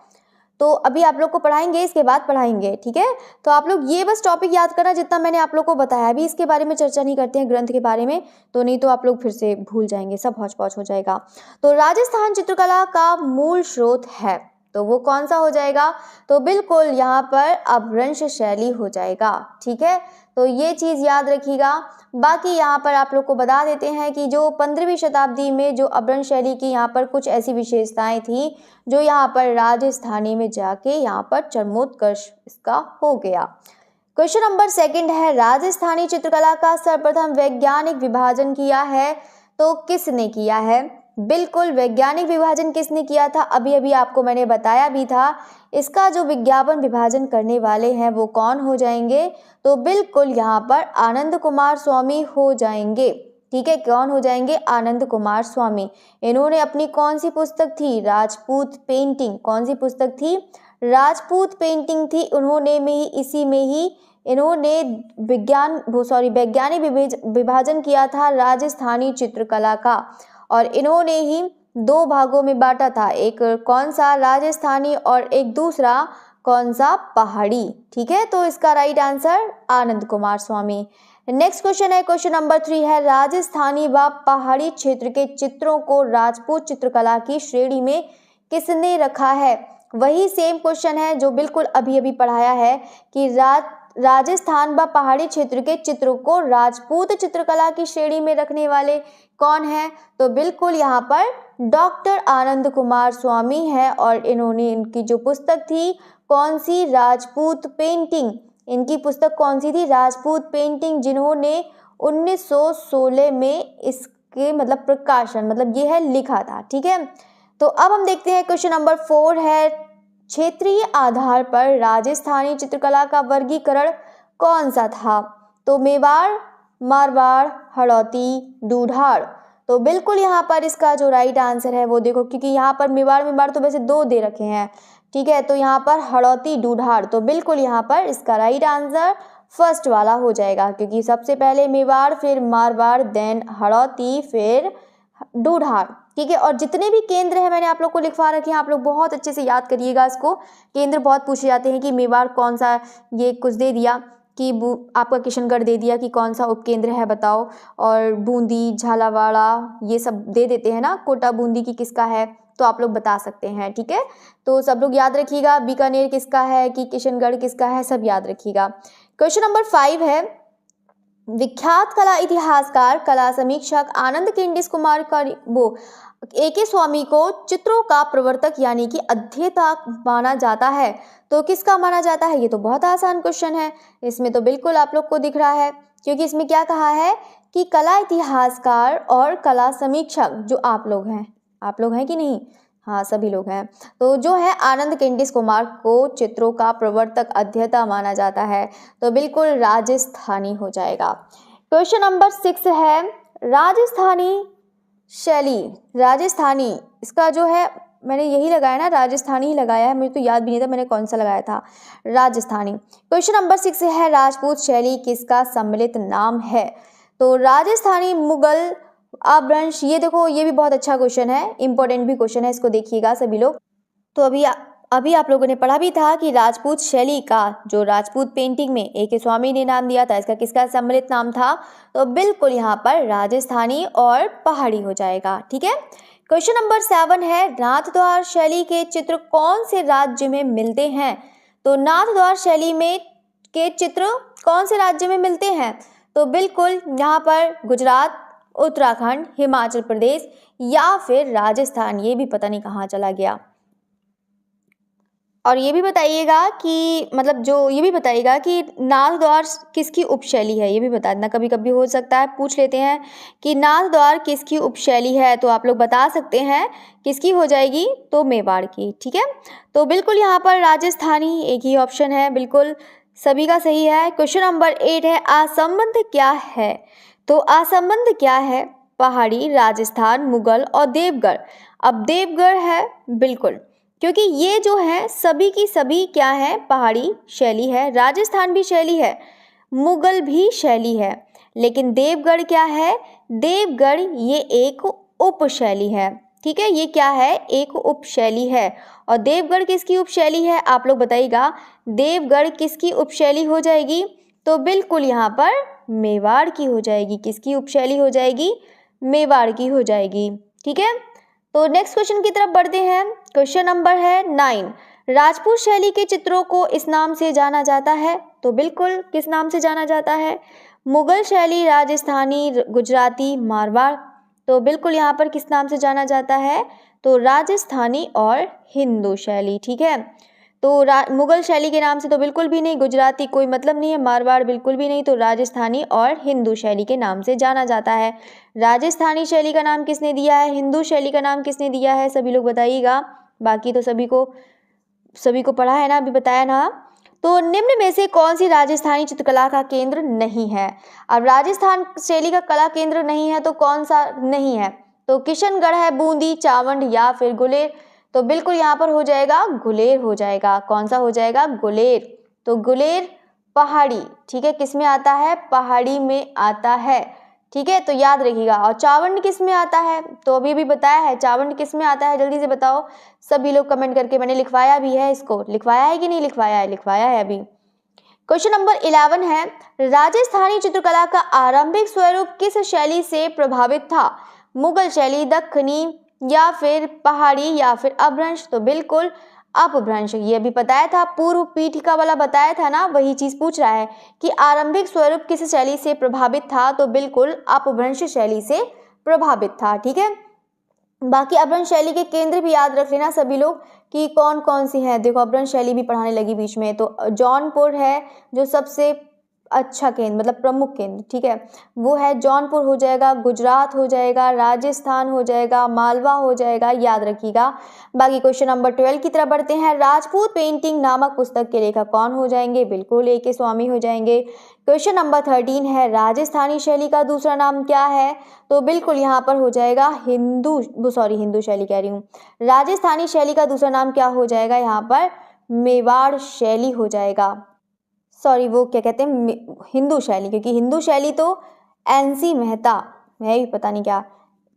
तो अभी आप लोग को पढ़ाएंगे, इसके बाद पढ़ाएंगे, ठीक है। तो आप लोग ये बस टॉपिक याद करना जितना मैंने आप लोग को बताया। अभी इसके बारे में चर्चा नहीं करते हैं ग्रंथ के बारे में, तो नहीं तो आप लोग फिर से भूल जाएंगे, सब हौच पौच हो जाएगा। तो राजस्थान चित्रकला का मूल स्रोत है तो वो कौन सा हो जाएगा? तो बिल्कुल यहाँ पर अभ्रंश शैली हो जाएगा, ठीक है। तो ये चीज़ याद रखिएगा। बाकी यहाँ पर आप लोग को बता देते हैं कि जो 15वीं शताब्दी में जो अभ्रंश शैली की यहाँ पर कुछ ऐसी विशेषताएं थी जो यहाँ पर राजस्थानी में जाके यहाँ पर चरमोत्कर्ष इसका हो गया। क्वेश्चन नंबर 2 है, राजस्थानी चित्रकला का सर्वप्रथम वैज्ञानिक विभाजन किया है तो किसने किया है? बिल्कुल वैज्ञानिक विभाजन किसने किया था? अभी अभी आपको मैंने बताया भी था। इसका जो विज्ञापन विभाजन करने वाले हैं वो कौन हो जाएंगे? तो बिल्कुल यहाँ पर आनंद कुमार स्वामी हो जाएंगे, ठीक है। कौन हो जाएंगे? आनंद कुमार स्वामी। इन्होंने अपनी कौन सी पुस्तक थी? राजपूत पेंटिंग। कौन सी पुस्तक थी? राजपूत पेंटिंग थी। उन्होंने में ही इसी में ही इन्होंने वैज्ञानिक विभाजन किया था राजस्थानी चित्रकला का और इन्होंने ही 2 भागों में बांटा था, एक कौन सा? राजस्थानी और एक दूसरा कौन सा? पहाड़ी, ठीक है। तो इसका राइट आंसर आनंद कुमार स्वामी। नेक्स्ट क्वेश्चन है, क्वेश्चन नंबर 3 है, राजस्थानी व पहाड़ी क्षेत्र के चित्रों को राजपूत चित्रकला की श्रेणी में किसने रखा है? वही सेम क्वेश्चन है जो बिल्कुल अभी अभी पढ़ाया है कि राजस्थान व पहाड़ी क्षेत्र के चित्रों को राजपूत चित्रकला की श्रेणी में रखने वाले कौन है? तो बिल्कुल यहाँ पर डॉक्टर आनंद कुमार स्वामी है और इन्होंने इनकी जो पुस्तक थी कौन सी? राजपूत पेंटिंग। इनकी पुस्तक कौन सी थी? राजपूत पेंटिंग, जिन्होंने 1916 में इसके मतलब प्रकाशन मतलब ये है लिखा था, ठीक है। तो अब हम देखते हैं क्वेश्चन नंबर 4 है, क्षेत्रीय आधार पर राजस्थानी चित्रकला का वर्गीकरण कौन सा था? तो मेवाड़, मारवाड़, हड़ौती, ढूढ़ाड़। तो बिल्कुल यहाँ पर इसका जो राइट आंसर है वो देखो, क्योंकि यहाँ पर मेवाड़ तो वैसे 2 दे रखे हैं, ठीक है। तो यहाँ पर हड़ौती, ढूढ़ाड़, तो बिल्कुल यहाँ पर इसका राइट आंसर फर्स्ट वाला हो जाएगा, क्योंकि सबसे पहले मेवाड़, फिर मारवाड़, देन हड़ौती, फिर ढूढ़ाड़, ठीक है। और जितने भी केंद्र हैं मैंने आप लोग को लिखवा रखे हैं, आप लोग बहुत अच्छे से याद करिएगा इसको। केंद्र बहुत पूछे जाते हैं कि मेवाड़ कौन सा, ये कुछ दे दिया कि आपका किशनगढ़ दे दिया कि कौन सा उपकेंद्र है बताओ, और बूंदी, झालावाड़ा ये सब दे देते हैं ना, कोटा बूंदी की किसका है, तो आप लोग बता सकते हैं। ठीक है, तो सब लोग याद रखिएगा, बीकानेर किसका है कि किशनगढ़ किसका है, सब याद रखिएगा। क्वेश्चन नंबर 5 है, विख्यात कला इतिहासकार, कला समीक्षक आनंद केंडिस कुमार का वो ए.के. स्वामी को चित्रों का प्रवर्तक यानी कि अध्येता माना जाता है, तो किसका माना जाता है? ये तो बहुत आसान क्वेश्चन है, इसमें तो बिल्कुल आप लोग को दिख रहा है, क्योंकि इसमें क्या कहा है कि कला इतिहासकार और कला समीक्षक जो आप लोग हैं कि नहीं? हाँ, सभी लोग हैं। तो जो है आनंद केंडिस कुमार को चित्रों का प्रवर्तक अध्येता माना जाता है, तो बिल्कुल राजस्थानी हो जाएगा। क्वेश्चन नंबर 6 है, राजस्थानी शैली, राजस्थानी इसका जो है मैंने यही लगाया ना, राजस्थानी ही लगाया है, मुझे तो याद भी नहीं था मैंने कौन सा लगाया था, राजस्थानी। क्वेश्चन नंबर 6 है, राजपूत शैली किसका सम्मिलित नाम है? तो राजस्थानी, मुगल, अपभ्रंश, ये देखो ये भी बहुत अच्छा क्वेश्चन है, इंपॉर्टेंट भी क्वेश्चन है, इसको देखिएगा सभी लोग। तो अभी आप लोगों ने पढ़ा भी था कि राजपूत शैली का जो राजपूत पेंटिंग में ए.के. स्वामी ने नाम दिया था, इसका किसका सम्मिलित नाम था? तो बिल्कुल यहाँ पर राजस्थानी और पहाड़ी हो जाएगा। ठीक है, क्वेश्चन नंबर 7 है, नाथद्वार शैली के चित्र कौन से राज्य में मिलते हैं? तो नाथद्वार शैली में के चित्र कौन से राज्य में मिलते हैं? तो बिल्कुल यहाँ पर गुजरात, उत्तराखंड, हिमाचल प्रदेश या फिर राजस्थान, ये भी पता नहीं कहाँ चला गया। और ये भी बताइएगा कि मतलब जो ये भी बताइएगा कि नाथद्वार किसकी उपशैली है, ये भी बता देना, कभी कभी हो सकता है पूछ लेते हैं कि नाथद्वार किसकी उपशैली है, तो आप लोग बता सकते हैं किसकी हो जाएगी, तो मेवाड़ की। ठीक है, तो बिल्कुल यहाँ पर राजस्थानी एक ही ऑप्शन है, बिल्कुल सभी का सही है। क्वेश्चन नंबर 8 है, असंबंध क्या है? तो असंबंध क्या है? पहाड़ी, राजस्थान, मुगल और देवगढ़। अब देवगढ़ है बिल्कुल, क्योंकि ये जो है सभी की सभी क्या है, पहाड़ी शैली है, राजस्थान भी शैली है, मुगल भी शैली है, लेकिन देवगढ़ क्या है? देवगढ़ ये एक उपशैली है। ठीक है, ये क्या है? एक उपशैली है। और देवगढ़ किसकी उपशैली है? आप लोग बताइएगा, देवगढ़ किसकी उपशैली हो जाएगी? तो बिल्कुल यहाँ पर मेवाड़ की हो जाएगी। किसकी उपशैली हो जाएगी? मेवाड़ की हो जाएगी। ठीक है, तो नेक्स्ट क्वेश्चन की तरफ बढ़ते हैं। क्वेश्चन नंबर है 9, राजपूत शैली के चित्रों को इस नाम से जाना जाता है, तो बिल्कुल किस नाम से जाना जाता है? मुगल शैली, राजस्थानी, गुजराती, मारवाड़। तो बिल्कुल यहाँ पर किस नाम से जाना जाता है? तो राजस्थानी और हिंदू शैली। ठीक है, तो मुगल शैली के नाम से तो बिल्कुल भी नहीं, गुजराती कोई मतलब नहीं है, मारवाड़ बिल्कुल भी नहीं, तो राजस्थानी और हिंदू शैली के नाम से जाना जाता है। राजस्थानी शैली का नाम किसने दिया है? हिंदू शैली का नाम किसने दिया है? सभी लोग बताइएगा, बाकी तो सभी को पढ़ा है ना, अभी बताया ना। तो निम्न में से कौन सी राजस्थानी चित्रकला का केंद्र नहीं है? अब राजस्थान शैली का कला केंद्र नहीं है तो कौन सा नहीं है? तो किशनगढ़ है, बूंदी, चावंड या फिर गुलेर। तो बिल्कुल यहाँ पर हो जाएगा गुलेर हो जाएगा। कौन सा हो जाएगा? गुलेर। तो गुलेर पहाड़ी, ठीक है, किस में आता है? पहाड़ी में आता है। ठीक है, तो याद रखिएगा। और चावंड किस में आता है? तो अभी भी बताया है, चावंड किस में आता है, जल्दी से बताओ सभी लोग कमेंट करके। मैंने लिखवाया भी है, इसको लिखवाया है कि नहीं लिखवाया है? लिखवाया है अभी। क्वेश्चन नंबर 11 है, राजस्थानी चित्रकला का आरंभिक स्वरूप किस शैली से प्रभावित था? मुगल शैली, दक्खनी या फिर पहाड़ी या फिर अपभ्रंश? तो बिल्कुल अपभ्रंश। ये भी बताया था, पूर्व पीठिका वाला बताया था ना, वही चीज पूछ रहा है कि आरंभिक स्वरूप किस शैली से प्रभावित था, तो बिल्कुल अपभ्रंश शैली से प्रभावित था। ठीक है, बाकी अपभ्रंश शैली के केंद्र भी याद रख लेना सभी लोग कि कौन कौन सी है। देखो अपभ्रंश शैली भी पढ़ाने लगी बीच में, तो जौनपुर है जो सबसे अच्छा केंद्र, मतलब प्रमुख केंद्र, ठीक है, वो है जौनपुर हो जाएगा, गुजरात हो जाएगा, राजस्थान हो जाएगा, मालवा हो जाएगा, याद रखिएगा। बाकी क्वेश्चन नंबर 12 की तरफ बढ़ते हैं। राजपूत पेंटिंग नामक पुस्तक के लेखक कौन हो जाएंगे? बिल्कुल ए.के. स्वामी हो जाएंगे। क्वेश्चन नंबर 13 है, राजस्थानी शैली का दूसरा नाम क्या है? तो बिल्कुल यहाँ पर हो जाएगा हिंदू शैली कह रही हूँ, राजस्थानी शैली का दूसरा नाम क्या हो जाएगा? यहाँ पर मेवाड़ शैली हो जाएगा। सॉरी, वो क्या कहते हैं, हिंदू शैली, क्योंकि हिंदू शैली तो एनसी मेहता, मैं भी पता नहीं क्या,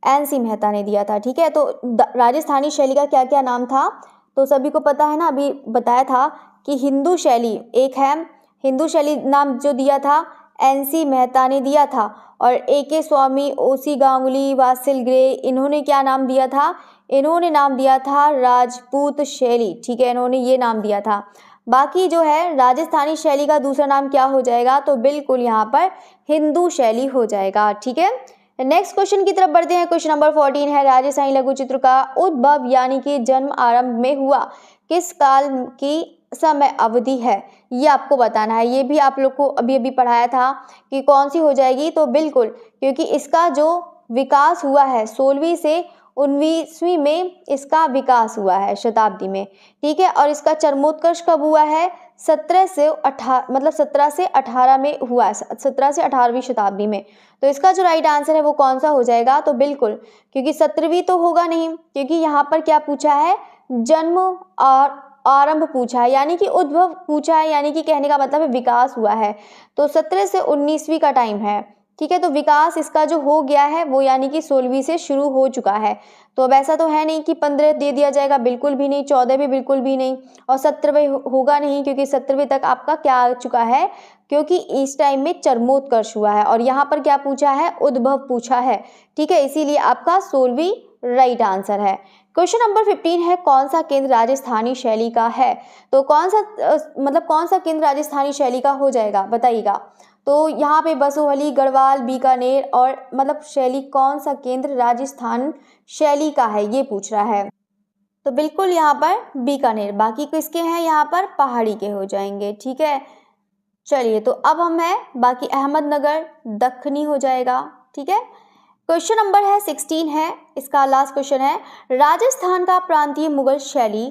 एनसी मेहता ने दिया था। ठीक है, तो राजस्थानी शैली का क्या क्या नाम था, तो सभी को पता है ना, अभी बताया था कि हिंदू शैली एक है, हिंदू शैली नाम जो दिया था एनसी मेहता ने दिया था, और AK स्वामी, OC गांगुली, वासिल ग्रे, इन्होंने क्या नाम दिया था, इन्होंने नाम दिया था राजपूत शैली। ठीक है, इन्होंने ये नाम दिया था। बाकी जो है राजस्थानी शैली का दूसरा नाम क्या हो जाएगा, तो बिल्कुल यहाँ पर हिंदू शैली हो जाएगा। ठीक है, नेक्स्ट क्वेश्चन की तरफ बढ़ते हैं। क्वेश्चन नंबर 14 है, राजस्थानी लघु चित्र का उद्भव यानी कि जन्म आरंभ में हुआ किस काल की समय अवधि है, ये आपको बताना है। ये भी आप लोग को अभी अभी पढ़ाया था कि कौन सी हो जाएगी, तो बिल्कुल, क्योंकि इसका जो विकास हुआ है 16वीं से 19वीं में इसका विकास हुआ है शताब्दी में। ठीक है, और इसका चरमोत्कर्ष कब हुआ है, 17 से 18 में हुआ है, 17 से 18वीं शताब्दी में। तो इसका जो राइट आंसर है वो कौन सा हो जाएगा, तो बिल्कुल, क्योंकि 17वीं तो होगा नहीं, क्योंकि यहाँ पर क्या पूछा है, जन्म और आरंभ पूछा है, यानी कि उद्भव पूछा है, यानी कि कहने का मतलब है विकास हुआ है। तो 17 से 19वीं का टाइम है। ठीक है, तो विकास इसका जो हो गया है वो यानी कि 16वीं से शुरू हो चुका है। तो अब ऐसा तो है नहीं कि 15 दे दिया जाएगा, बिल्कुल भी नहीं, 14 भी बिल्कुल भी नहीं, और 17वें होगा नहीं, क्योंकि 17वें तक आपका क्या आ चुका है, क्योंकि इस टाइम में चरमोत्कर्ष हुआ है, और यहाँ पर क्या पूछा है, उद्भव पूछा है। ठीक है, इसीलिए आपका 16वीं राइट आंसर है। क्वेश्चन नंबर 15 है, कौन सा केंद्र राजस्थानी शैली का है, तो कौन सा केंद्र राजस्थानी शैली का हो जाएगा, बताइएगा। तो यहाँ पे बसोहली, गढ़वाल, बीकानेर, और शैली कौन सा केंद्र राजस्थान शैली का है, ये पूछ रहा है। तो बिल्कुल यहाँ पर बीकानेर, बाकी किसके हैं, यहाँ पर पहाड़ी के हो जाएंगे। ठीक है, चलिए, तो अब हम है बाकी अहमदनगर दक्खनी हो जाएगा। ठीक है, क्वेश्चन नंबर है 16 है, इसका लास्ट क्वेश्चन है, राजस्थान का प्रांतीय मुगल शैली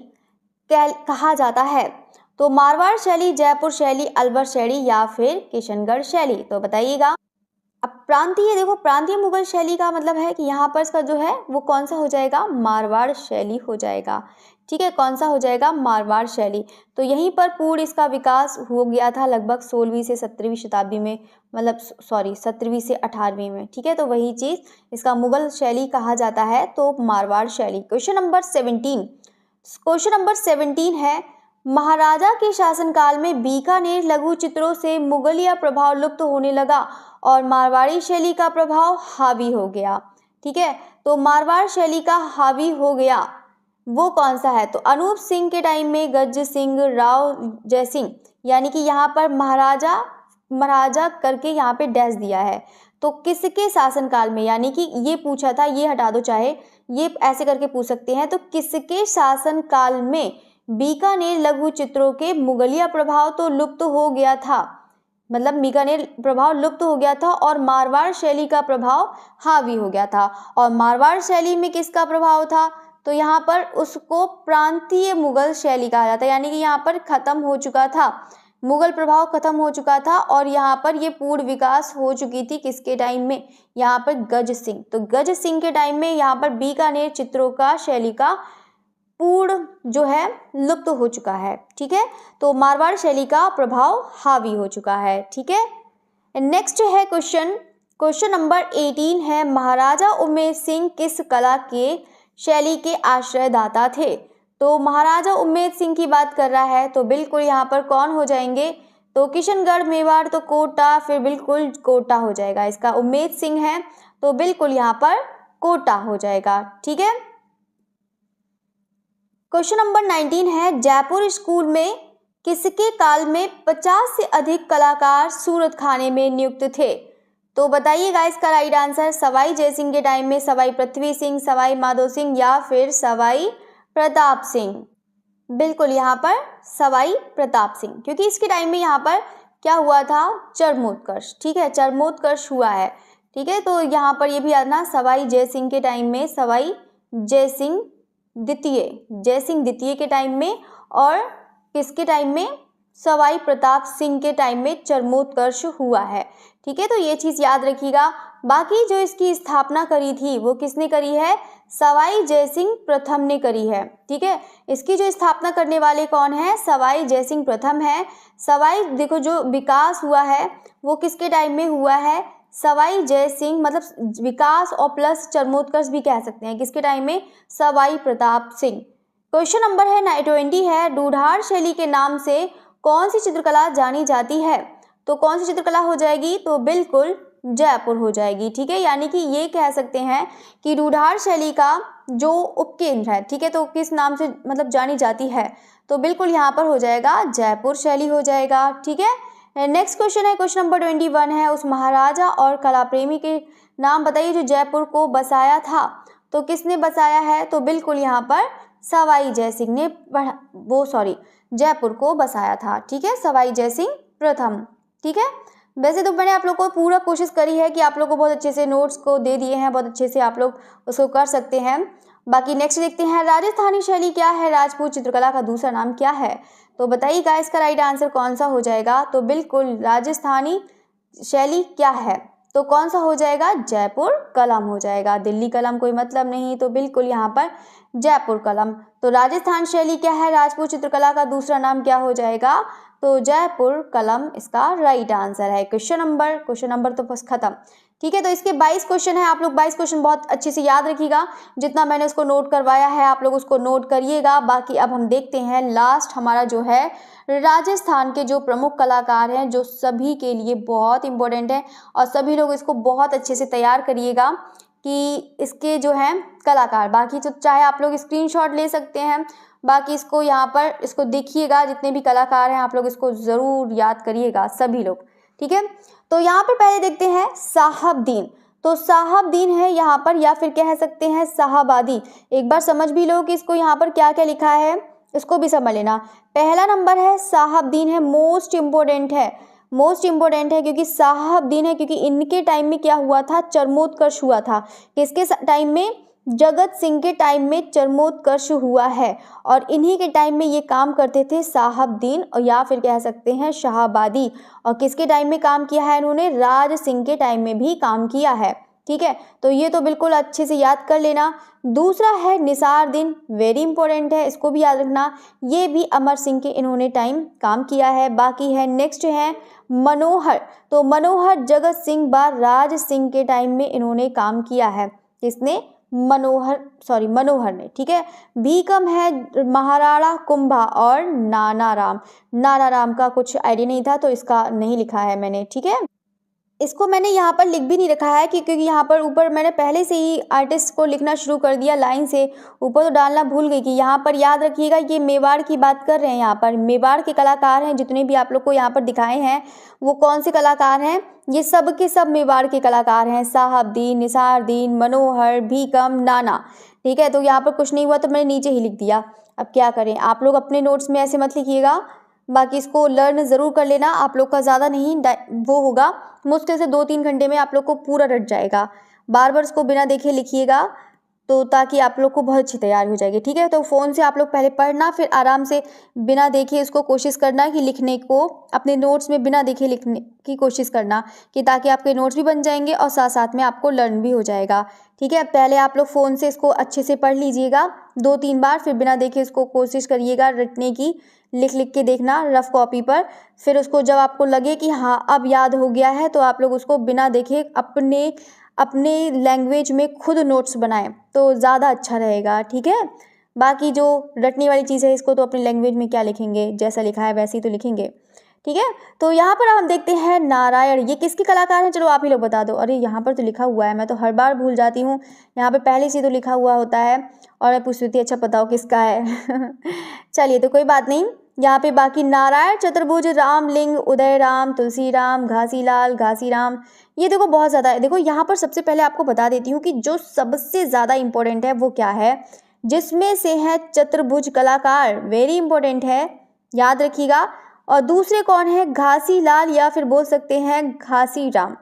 कहा जाता है, तो मारवाड़ शैली, जयपुर शैली, अलवर शैली, या फिर किशनगढ़ शैली, तो बताइएगा। अब प्रांतीय, देखो प्रांतीय मुगल शैली का मतलब है कि यहाँ पर इसका जो है वो कौन सा हो जाएगा, मारवाड़ शैली हो जाएगा। ठीक है, कौन सा हो जाएगा, मारवाड़ शैली। तो यहीं पर पूर्ण इसका विकास हो गया था लगभग 16वीं से 17वीं शताब्दी में, 17वीं से 18वीं में। ठीक है, तो वही चीज़ इसका मुगल शैली कहा जाता है, तो मारवाड़ शैली। क्वेश्चन नंबर 17 है, महाराजा के शासनकाल में बीकानेर लघु चित्रों से मुगलिया प्रभाव लुप्त होने लगा और मारवाड़ी शैली का प्रभाव हावी हो गया। ठीक है, तो मारवाड़ शैली का हावी हो गया वो कौन सा है, तो अनूप सिंह के टाइम में, गज सिंह, राव जयसिंह, यानी कि यहाँ पर महाराजा करके यहाँ पे डैश दिया है, तो किसके शासनकाल में, यानी कि ये पूछा था, ये हटा दो, चाहे ये ऐसे करके पूछ सकते हैं, तो किसके शासनकाल में बीकानेर लघु चित्रों के मुगलिया प्रभाव तो लुप्त हो गया था, मतलब बीकानेर प्रभाव लुप्त हो गया था और मारवाड़ शैली का प्रभाव हावी हो गया था। और मारवाड़ शैली में किसका प्रभाव था, तो यहाँ पर उसको प्रांतीय मुगल शैली कहा जाता है, यानी कि यहाँ पर खत्म हो चुका था, मुगल प्रभाव खत्म हो चुका था, और यहाँ पर ये पूर्ण विकास हो चुकी थी किसके टाइम में, यहाँ पर गज सिंह। तो गज सिंह के टाइम में यहाँ पर बीकानेर चित्रों का शैली का पूर्ण जो है लुप्त हो चुका है। ठीक है, तो मारवाड़ शैली का प्रभाव हावी हो चुका है। ठीक है, नेक्स्ट है क्वेश्चन नंबर 18 है, महाराजा उमेद सिंह किस कला के शैली के आश्रयदाता थे, तो महाराजा उमेद सिंह की बात कर रहा है, तो बिल्कुल यहाँ पर कौन हो जाएंगे, तो किशनगढ़, मेवाड़, तो कोटा, फिर बिल्कुल कोटा हो जाएगा, इसका उमेद सिंह है, तो बिल्कुल यहाँ पर कोटा हो जाएगा। ठीक है, क्वेश्चन नंबर 19 है, जयपुर स्कूल में किसके काल में 50 से अधिक कलाकार सूरत खाने में नियुक्त थे, तो बताइएगा इसका राइट आंसर। सवाई जयसिंह के टाइम में, सवाई पृथ्वी सिंह, सवाई माधो सिंह, या फिर सवाई प्रताप सिंह, बिल्कुल यहाँ पर सवाई प्रताप सिंह, क्योंकि इसके टाइम में यहाँ पर क्या हुआ था, चरमोत्कर्ष। ठीक है, चरमोत्कर्ष हुआ है। ठीक है, तो यहाँ पर ये भी आना, सवाई जयसिंह के टाइम में, सवाई जयसिंह द्वितीय के टाइम में, और किसके टाइम में, सवाई प्रताप सिंह के टाइम में चरमोत्कर्ष हुआ है। ठीक है, तो ये चीज़ याद रखिएगा। बाकी जो इसकी स्थापना करी थी वो किसने करी है, सवाई जयसिंह प्रथम ने करी है। ठीक है, इसकी जो स्थापना करने वाले कौन है, सवाई जयसिंह प्रथम है। सवाई, देखो जो विकास हुआ है वो किसके टाइम में हुआ है, सवाई जय सिंह, मतलब विकास और प्लस चरमोत्कर्ष भी कह सकते हैं, किसके टाइम में, सवाई प्रताप सिंह। क्वेश्चन नंबर है 20 है, ढूढ़ार शैली के नाम से कौन सी चित्रकला जानी जाती है? तो कौन सी चित्रकला हो जाएगी? तो बिल्कुल जयपुर हो जाएगी, ठीक है। यानी कि ये कह सकते हैं कि ढूढ़ार शैली का जो उपकेंद्र है, ठीक है, तो किस नाम से मतलब जानी जाती है? तो बिल्कुल यहाँ पर हो जाएगा जयपुर शैली हो जाएगा, ठीक है। नेक्स्ट क्वेश्चन है, क्वेश्चन नंबर 21 है, उस महाराजा और कला प्रेमी के नाम बताइए जो जयपुर को बसाया था। तो किसने बसाया है? तो बिल्कुल यहाँ पर सवाई जय सिंह ने जयपुर को बसाया था, ठीक है, सवाई जय सिंह प्रथम, ठीक है। वैसे तो मैंने आप लोग को पूरा कोशिश करी है कि आप लोग को बहुत अच्छे से नोट्स को दे दिए हैं, बहुत अच्छे से आप लोग उसको कर सकते हैं। बाकी नेक्स्ट देखते हैं, राजस्थानी शैली क्या है? राजपूत चित्रकला का दूसरा नाम क्या है? तो बताइएगा इसका राइट आंसर कौन सा हो जाएगा? तो बिल्कुल राजस्थानी शैली क्या है? तो कौन सा हो जाएगा? जयपुर कलम हो जाएगा। दिल्ली कलम कोई मतलब नहीं, तो बिल्कुल यहाँ पर जयपुर कलम। तो राजस्थान शैली क्या है? राजपूत चित्रकला का दूसरा नाम क्या हो जाएगा? तो जयपुर कलम इसका राइट आंसर है। क्वेश्चन नंबर तो बस खत्म, ठीक है। तो इसके 22 क्वेश्चन है, आप लोग 22 क्वेश्चन बहुत अच्छे से याद रखिएगा, जितना मैंने उसको नोट करवाया है आप लोग उसको नोट करिएगा। बाकी अब हम देखते हैं लास्ट हमारा जो है राजस्थान के जो प्रमुख कलाकार हैं, जो सभी के लिए बहुत इंपॉर्टेंट है और सभी लोग इसको बहुत अच्छे से तैयार करिएगा कि इसके जो हैं कलाकार, बाकी तो चाहे आप लोग स्क्रीनशॉट ले सकते हैं, बाकी इसको यहाँ पर इसको देखिएगा, जितने भी कलाकार हैं आप लोग इसको ज़रूर याद करिएगा सभी लोग, ठीक है। तो यहाँ पर पहले देखते हैं साहबदीन। तो साहबदीन है यहाँ पर, या फिर कह सकते हैं साहबादी। एक बार समझ भी लो कि इसको यहाँ पर क्या क्या लिखा है, इसको भी समझ लेना। पहला नंबर है साहबदीन है, मोस्ट इम्पोर्टेंट है क्योंकि साहबदीन है, क्योंकि इनके टाइम में क्या हुआ था? चरमोत्कर्ष हुआ था। किसके टाइम में? जगत सिंह के टाइम में चरमोत्कर्ष हुआ है, और इन्हीं के टाइम में ये काम करते थे साहबदीन, और या फिर कह सकते हैं शाहबादी। और किसके टाइम में काम किया है इन्होंने? राज सिंह के टाइम में भी काम किया है, ठीक है। तो ये तो बिल्कुल अच्छे से याद कर लेना। दूसरा है निसारदीन, वेरी इंपॉर्टेंट है, इसको भी याद रखना, ये भी अमर सिंह के इन्होंने टाइम काम किया है। बाकी है नेक्स्ट है मनोहर। तो मनोहर जगत सिंह व राज सिंह के टाइम में इन्होंने काम किया है। किसने? मनोहर ने, ठीक है। भीकम है महाराणा कुंभा और नानाराम का कुछ आइडिया नहीं था, तो इसका नहीं लिखा है मैंने, ठीक है। इसको मैंने यहाँ पर लिख भी नहीं रखा है क्योंकि यहाँ पर ऊपर मैंने पहले से ही आर्टिस्ट को लिखना शुरू कर दिया लाइन से ऊपर, तो डालना भूल गई कि यहाँ पर याद रखिएगा ये मेवाड़ की बात कर रहे हैं। यहाँ पर मेवाड़ के कलाकार हैं, जितने भी आप लोग को यहाँ पर दिखाए हैं वो कौन से कलाकार हैं? ये सब के सब मेवाड़ के कलाकार हैं। साहबदीन, निसारदीन, मनोहर, भीकम, नाना, ठीक है। तो यहाँ पर कुछ नहीं हुआ तो मैंने नीचे ही लिख दिया। अब क्या करें, आप लोग अपने नोट्स में ऐसे मत लिखिएगा, बाकी इसको लर्न ज़रूर कर लेना। आप लोग का ज़्यादा नहीं वो होगा, मुश्किल से 2-3 घंटे में आप लोग को पूरा रट जाएगा। बार बार इसको बिना देखे लिखिएगा, तो ताकि आप लोग को बहुत अच्छी तैयारी हो जाएगी, ठीक है। तो फ़ोन से आप लोग पहले पढ़ना, फिर आराम से बिना देखे इसको कोशिश करना कि लिखने को अपने नोट्स में बिना देखे लिखने की कोशिश करना, कि ताकि आपके नोट्स भी बन जाएंगे और साथ साथ में आपको लर्न भी हो जाएगा, ठीक है। पहले आप लोग फ़ोन से इसको अच्छे से पढ़ लीजिएगा 2-3 बार, फिर बिना देखे इसको कोशिश करिएगा रटने की, लिख के देखना रफ कॉपी पर। फिर उसको जब आपको लगे कि हाँ अब याद हो गया है, तो आप लोग उसको बिना देखे अपने लैंग्वेज में खुद नोट्स बनाएं तो ज़्यादा अच्छा रहेगा, ठीक है। बाकी जो रटने वाली चीज़ है इसको तो अपनी लैंग्वेज में क्या लिखेंगे, जैसा लिखा है वैसे ही तो लिखेंगे, ठीक है। तो यहाँ पर हम देखते हैं नारायण, ये किसके कलाकार हैं? चलो आप ही लोग बता दो। अरे यहाँ पर तो लिखा हुआ है, मैं तो हर बार भूल जाती हूँ, यहाँ पे पहले से तो लिखा हुआ होता है और मैं पूछती थी अच्छा बताओ किसका है। चलिए तो कोई बात नहीं, यहाँ पे बाकी नारायण चतुर्भुज, रामलिंग, उदयराम, तुलसीराम, घासीराम, ये देखो बहुत ज़्यादा है। देखो यहाँ पर सबसे पहले आपको बता देती हूँ कि जो सबसे ज़्यादा इम्पोर्टेंट है वो क्या है, जिसमें से है चतुर्भुज कलाकार, वेरी इंपॉर्टेंट है, याद रखिएगा। और दूसरे कौन है? घासीलाल या फिर बोल सकते हैं घासीराम,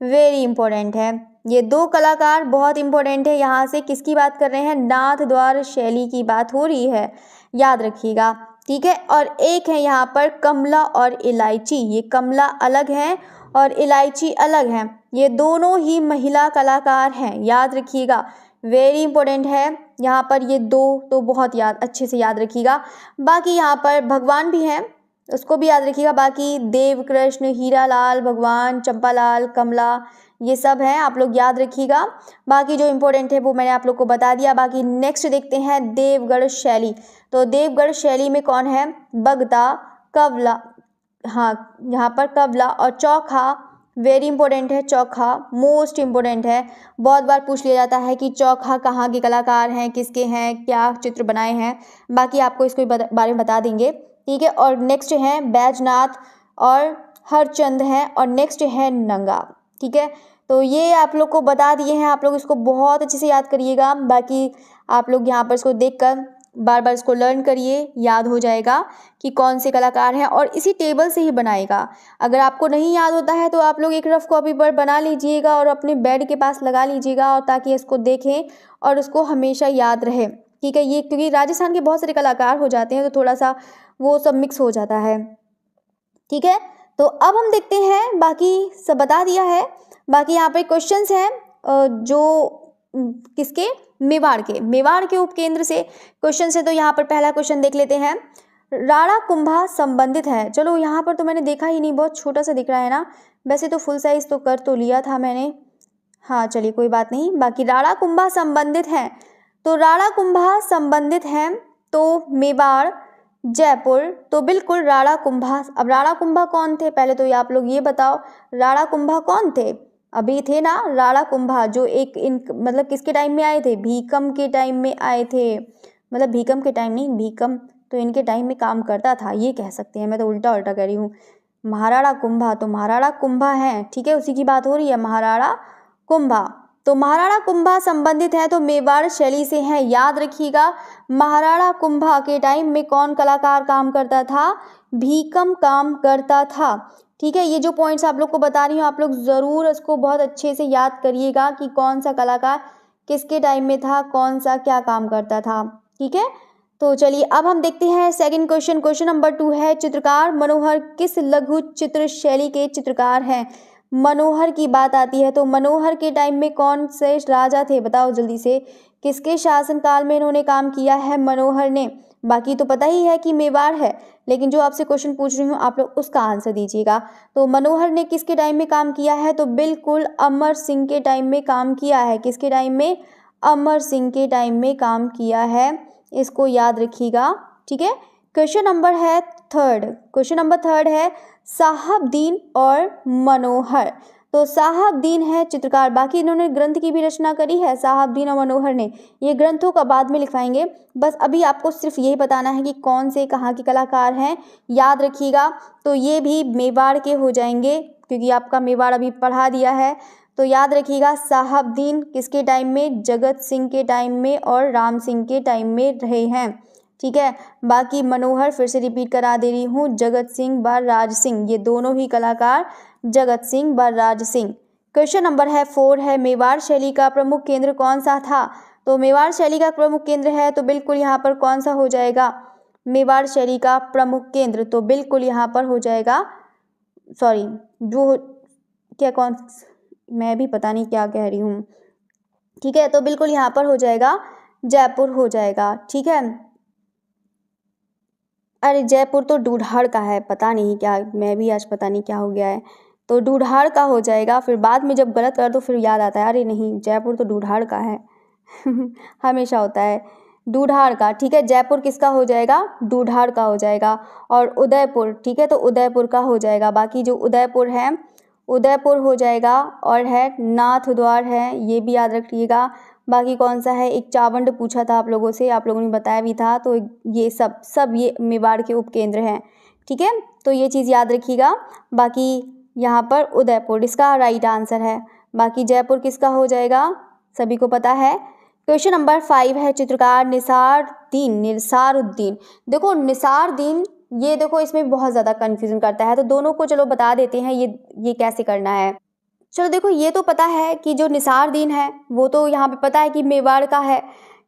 वेरी इंपॉर्टेंट है। ये 2 कलाकार बहुत इंपॉर्टेंट है। यहाँ से किसकी बात कर रहे हैं? नाथ द्वार शैली की बात हो रही है, याद रखिएगा, ठीक है। और एक है यहाँ पर कमला और इलायची, ये कमला अलग है और इलायची अलग है, ये दोनों ही महिला कलाकार हैं, याद रखिएगा, वेरी इंपॉर्टेंट है। यहाँ पर ये 2 तो बहुत अच्छे से याद रखिएगा। बाकी यहाँ पर भगवान भी हैं, उसको भी याद रखिएगा। बाकी देव कृष्ण, हीरालाल, भगवान, चंपालाल, कमला, ये सब हैं, आप लोग याद रखिएगा। बाकी जो इम्पोर्टेंट है वो मैंने आप लोग को बता दिया। बाकी नेक्स्ट देखते हैं देवगढ़ शैली। तो देवगढ़ शैली में कौन है? बगदा, कवला, हाँ यहाँ पर कवला और चौखा। वेरी इंपॉर्टेंट है चौखा, मोस्ट इंपॉर्टेंट है। बहुत बार पूछ लिया जाता है कि चौखा कहाँ के कलाकार हैं, किसके हैं, क्या चित्र बनाए हैं। बाकी आपको इसके बारे में बता देंगे, ठीक है। और नेक्स्ट है बैजनाथ और हरचंद हैं, और नेक्स्ट है नंगा, ठीक है। तो ये आप लोग को बता दिए हैं, आप लोग इसको बहुत अच्छे से याद करिएगा। बाकी आप लोग यहाँ पर इसको देखकर बार बार इसको लर्न करिए, याद हो जाएगा कि कौन से कलाकार हैं, और इसी टेबल से ही बनाएगा। अगर आपको नहीं याद होता है तो आप लोग एक रफ कॉपी पर बना लीजिएगा और अपने बेड के पास लगा लीजिएगा, और ताकि इसको देखें और उसको हमेशा याद रहे, ठीक है। ये क्योंकि राजस्थान के बहुत सारे कलाकार हो जाते हैं तो थोड़ा सा वो सब मिक्स हो जाता है, ठीक है। तो अब हम देखते हैं, बाकी सब बता दिया है। बाकी यहाँ पे क्वेश्चंस हैं जो किसके? मेवाड़ के उपकेंद्र से क्वेश्चन है। तो यहाँ पर पहला क्वेश्चन देख लेते हैं। राणा कुंभा संबंधित है, चलो यहाँ पर तो मैंने देखा ही नहीं, बहुत छोटा सा दिख रहा है ना। वैसे तो फुल साइज तो कर तो लिया था मैंने, हाँ चलिए कोई बात नहीं। बाकी राणा कुंभा संबंधित हैं, तो राणा कुंभा संबंधित हैं तो मेवाड़, जयपुर, तो बिल्कुल राणा कुंभा। अब राणा कुंभा कौन थे पहले तो ये आप लोग ये बताओ, राणा कुंभा कौन थे? अभी थे ना राणा कुंभा, जो एक इन मतलब किसके टाइम में आए थे? भीकम के टाइम में आए थे। मतलब भीकम के टाइम नहीं, भीकम तो इनके टाइम में काम करता था, ये कह सकते हैं। मैं तो उल्टा उल्टा कह रही हूँ। महाराणा कुंभा, तो महाराणा कुंभा हैं, ठीक है, उसी की बात हो रही है, महाराणा कुंभा। तो महाराणा कुंभा संबंधित है तो मेवाड़ शैली से हैं, याद रखिएगा। महाराणा कुंभा के टाइम में कौन कलाकार काम करता था? भीकम काम करता था, ठीक है। ये जो पॉइंट्स आप लोग को बता रही हूँ, आप लोग ज़रूर इसको बहुत अच्छे से याद करिएगा कि कौन सा कलाकार किसके टाइम में था, कौन सा क्या काम करता था, ठीक है। तो चलिए अब हम देखते हैं सेकंड क्वेश्चन। क्वेश्चन नंबर 2 है, चित्रकार मनोहर किस लघु चित्र शैली के चित्रकार हैं? मनोहर की बात आती है तो मनोहर के टाइम में कौन से राजा थे, बताओ जल्दी से। किसके शासनकाल में इन्होंने काम किया है मनोहर ने? बाकी तो पता ही है कि मेवाड़ है, लेकिन जो आपसे क्वेश्चन पूछ रही हूँ आप लोग उसका आंसर दीजिएगा। तो मनोहर ने किसके टाइम में काम किया है? तो बिल्कुल अमर सिंह के टाइम में काम किया है। किसके टाइम में? अमर सिंह के टाइम में काम किया है, इसको याद रखिएगा, ठीक है। क्वेश्चन नंबर है थर्ड। क्वेश्चन नंबर थर्ड है साहबदीन और मनोहर। तो साहबदीन है चित्रकार, बाकी इन्होंने ग्रंथ की भी रचना करी है, साहबदीन और मनोहर ने। ये ग्रंथों का बाद में लिखवाएंगे, बस अभी आपको सिर्फ यही बताना है कि कौन से कहाँ के कलाकार हैं, याद रखिएगा। तो ये भी मेवाड़ के हो जाएंगे, क्योंकि आपका मेवाड़ अभी पढ़ा दिया है। तो याद रखिएगा साहबदीन किसके टाइम में? जगत सिंह के टाइम में और राम सिंह के टाइम में रहे हैं, ठीक है। बाकी मनोहर फिर से रिपीट करा दे रही हूँ, जगत सिंह व राज सिंह, ये दोनों ही कलाकार जगत सिंह व राज सिंह। क्वेश्चन नंबर है 4 है, मेवाड़ शैली का प्रमुख केंद्र कौन सा था? तो मेवाड़ शैली का प्रमुख केंद्र है तो बिल्कुल यहाँ पर कौन सा हो जाएगा? मेवाड़ शैली का प्रमुख केंद्र तो बिल्कुल यहाँ पर हो जाएगा, सॉरी जो क्या कौन, मैं भी पता नहीं क्या कह रही हूँ, ठीक है। तो बिल्कुल यहाँ पर हो जाएगा जयपुर हो जाएगा, ठीक है। अरे जयपुर तो ढूढ़ाड़ का है, पता नहीं क्या, मैं भी आज पता नहीं क्या हो गया है। तो ढूढ़ाड़ का हो जाएगा, फिर बाद में जब गलत कर दो फिर याद आता है अरे नहीं जयपुर तो ढूढ़ाड़ का है हमेशा होता है ढूढ़ाड़ का, ठीक है। जयपुर किसका हो जाएगा? ढूढ़ाड़ का हो जाएगा। और उदयपुर, ठीक है, तो उदयपुर का हो जाएगा। बाकी जो उदयपुर है उदयपुर हो जाएगा, और है नाथ द्वार है, ये भी याद रखिएगा। बाकी कौन सा है? एक चावंड पूछा था आप लोगों से, आप लोगों ने बताया भी था। तो ये सब ये मेवाड़ के उपकेंद्र हैं, ठीक है। तो ये चीज़ याद रखिएगा। बाकी यहाँ पर उदयपुर इसका राइट आंसर है। बाकी जयपुर किसका हो जाएगा? सभी को पता है। क्वेश्चन नंबर 5 है, चित्रकार निसारुद्दीन। देखो निसारुद्दीन, ये देखो इसमें बहुत ज़्यादा कन्फ्यूजन करता है, तो दोनों को चलो बता देते हैं ये कैसे करना है। चलो देखो ये तो पता है कि जो निसारुद्दीन है वो तो यहाँ पे पता है कि मेवाड़ का है,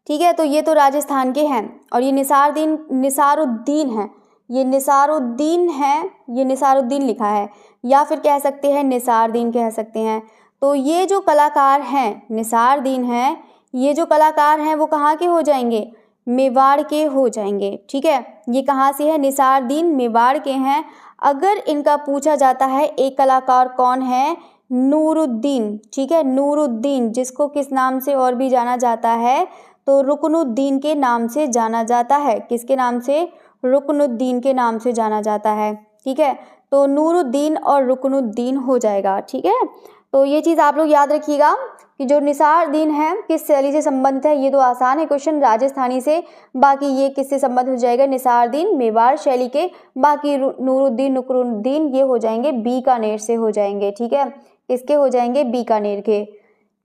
ठीक है। तो ये तो राजस्थान के हैं, और ये निसारुद्दीन है, ये निसारुद्दीन है, ये निसारुद्दीन लिखा है, या फिर कह सकते हैं निसारुद्दीन कह सकते हैं। तो ये जो कलाकार हैं निसारुद्दीन हैं, ये जो कलाकार हैं वो कहाँ के हो जाएंगे? मेवाड़ के हो जाएंगे, ठीक है। ये कहाँ से है? निसारुद्दीन मेवाड़ के हैं। अगर इनका पूछा जाता है एक कलाकार कौन है नूरुद्दीन, ठीक है, नूरुद्दीन, जिसको किस नाम से और भी जाना जाता है, तो रुकनुद्दीन के नाम से जाना जाता है। किसके नाम से? रुकनुद्दीन के नाम से जाना जाता है, ठीक है। तो नूरुद्दीन और रुकनुद्दीन हो जाएगा, ठीक है। तो ये चीज़ आप लोग याद रखिएगा कि जो निसारुद्दीन है किस शैली से संबंधित है, ये तो आसान है क्वेश्चन, राजस्थानी से। बाकी ये किससे संबंधित हो जाएगा? निसारुद्दीन मेवाड़ शैली के। बाकी नूरुद्दीन, नुकरुद्दीन ये हो जाएंगे बीकानेर से हो जाएंगे, ठीक है। किसके हो जाएंगे? बीकानेर के।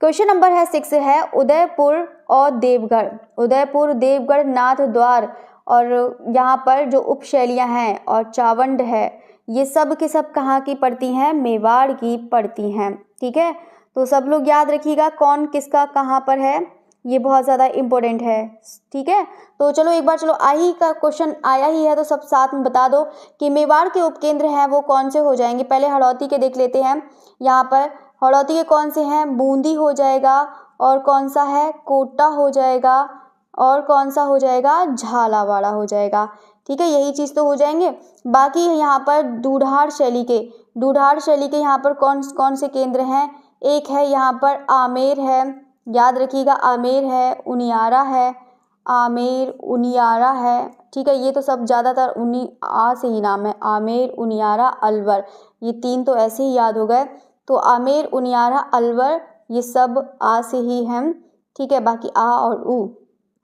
क्वेश्चन नंबर है 6 है उदयपुर और देवगढ़। उदयपुर, देवगढ़, नाथ द्वार और यहाँ पर जो उपशैलियाँ हैं और चावंड है, ये सब के सब कहाँ की पड़ती हैं? मेवाड़ की पड़ती हैं, ठीक है। तो सब लोग याद रखिएगा कौन किसका कहाँ पर है, ये बहुत ज़्यादा इम्पोर्टेंट है, ठीक है। तो चलो एक बार, चलो आई का क्वेश्चन आया ही है तो सब साथ में बता दो कि मेवाड़ के उपकेंद्र हैं वो कौन से हो जाएंगे। पहले हड़ौती के देख लेते हैं। यहाँ पर हड़ौती के कौन से हैं? बूंदी हो जाएगा, और कौन सा है? कोटा हो जाएगा, और कौन सा हो जाएगा? झालावाड़ा हो जाएगा, ठीक है। यही चीज़ तो हो जाएंगे। बाकी यहाँ पर दूधार शैली के यहाँ पर कौन कौन से केंद्र हैं? एक है यहाँ पर आमेर है, याद रखिएगा, आमेर है, उनियारा है, आमेर उनियारा है, ठीक है। ये तो सब ज़्यादातर उन्हीं आ से ही नाम है, आमेर उनियारा अलवर, ये 3 तो ऐसे ही याद हो गए। तो आमेर उनियारा अलवर ये सब आ से ही हैं, ठीक है। बाकी आ और ऊ,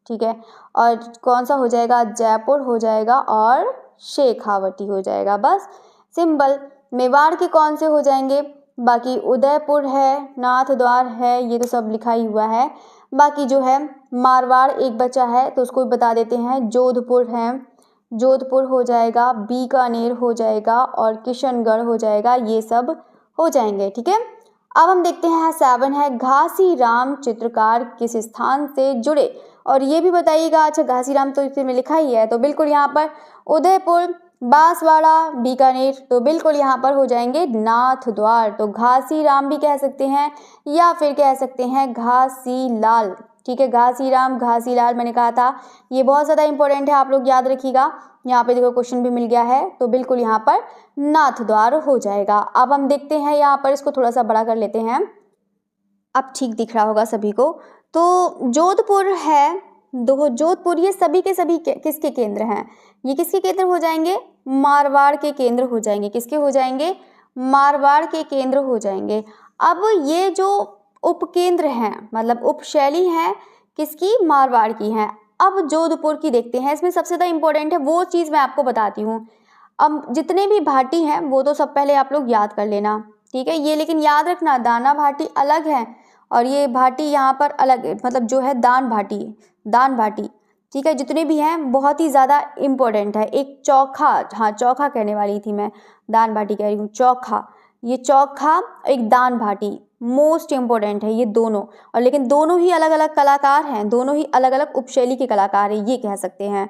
ठीक है। और कौन सा हो जाएगा? जयपुर हो जाएगा और शेखावटी हो जाएगा, बस सिंपल। मेवाड़ के कौन से हो जाएंगे? बाकी उदयपुर है, नाथ द्वार है, ये तो सब लिखा ही हुआ है। बाकी जो है मारवाड़ एक बचा है तो उसको भी बता देते हैं, जोधपुर है, जोधपुर हो जाएगा, बीकानेर हो जाएगा और किशनगढ़ हो जाएगा, ये सब हो जाएंगे, ठीक है। अब हम देखते हैं 7 है घासीराम चित्रकार किस स्थान से जुड़े, और ये भी बताइएगा। अच्छा, घासीराम तो इसमें लिखा ही है, तो बिल्कुल यहाँ पर उदयपुर, बांसवाड़ा, बीकानेर, तो बिल्कुल यहाँ पर हो जाएंगे नाथ द्वार। तो घासीराम भी कह सकते हैं या फिर कह सकते हैं घासीलाल, ठीक है। घासीराम, घासीलाल मैंने कहा था, ये बहुत ज़्यादा इंपॉर्टेंट है, आप लोग याद रखिएगा। यहाँ पे देखो क्वेश्चन भी मिल गया है, तो बिल्कुल यहाँ पर नाथ द्वार हो जाएगा। अब हम देखते हैं यहाँ पर, इसको थोड़ा सा बड़ा कर लेते हैं, अब ठीक दिख रहा होगा सभी को। तो जोधपुर है, जोधपुर, ये सभी के सभी किसके केंद्र हैं? ये किसके केंद्र हो जाएंगे? मारवाड़ के केंद्र हो जाएंगे। किसके हो जाएंगे? मारवाड़ के केंद्र हो जाएंगे। अब ये जो उपकेंद्र हैं, मतलब उपशैली हैं, किसकी? मारवाड़ की हैं। अब जोधपुर की देखते हैं, इसमें सबसे ज़्यादा इंपॉर्टेंट है वो चीज़ मैं आपको बताती हूँ। अब जितने भी भाटी हैं वो तो सब पहले आप लोग याद कर लेना, ठीक है। ये लेकिन याद रखना, दाना भाटी अलग है और ये भाटी यहाँ पर अलग है, मतलब जो है दान भाटी, ठीक है। जितने भी हैं बहुत ही ज़्यादा इम्पोर्टेंट है। एक चौखा, हाँ चौखा कहने वाली थी मैं, दान भाटी कह रही हूँ, चौखा, ये चौखा, एक दान भाटी, मोस्ट इम्पोर्टेंट है ये दोनों। और लेकिन दोनों ही अलग अलग कलाकार हैं, दोनों ही अलग अलग उपशैली के कलाकार हैं, ये कह सकते हैं,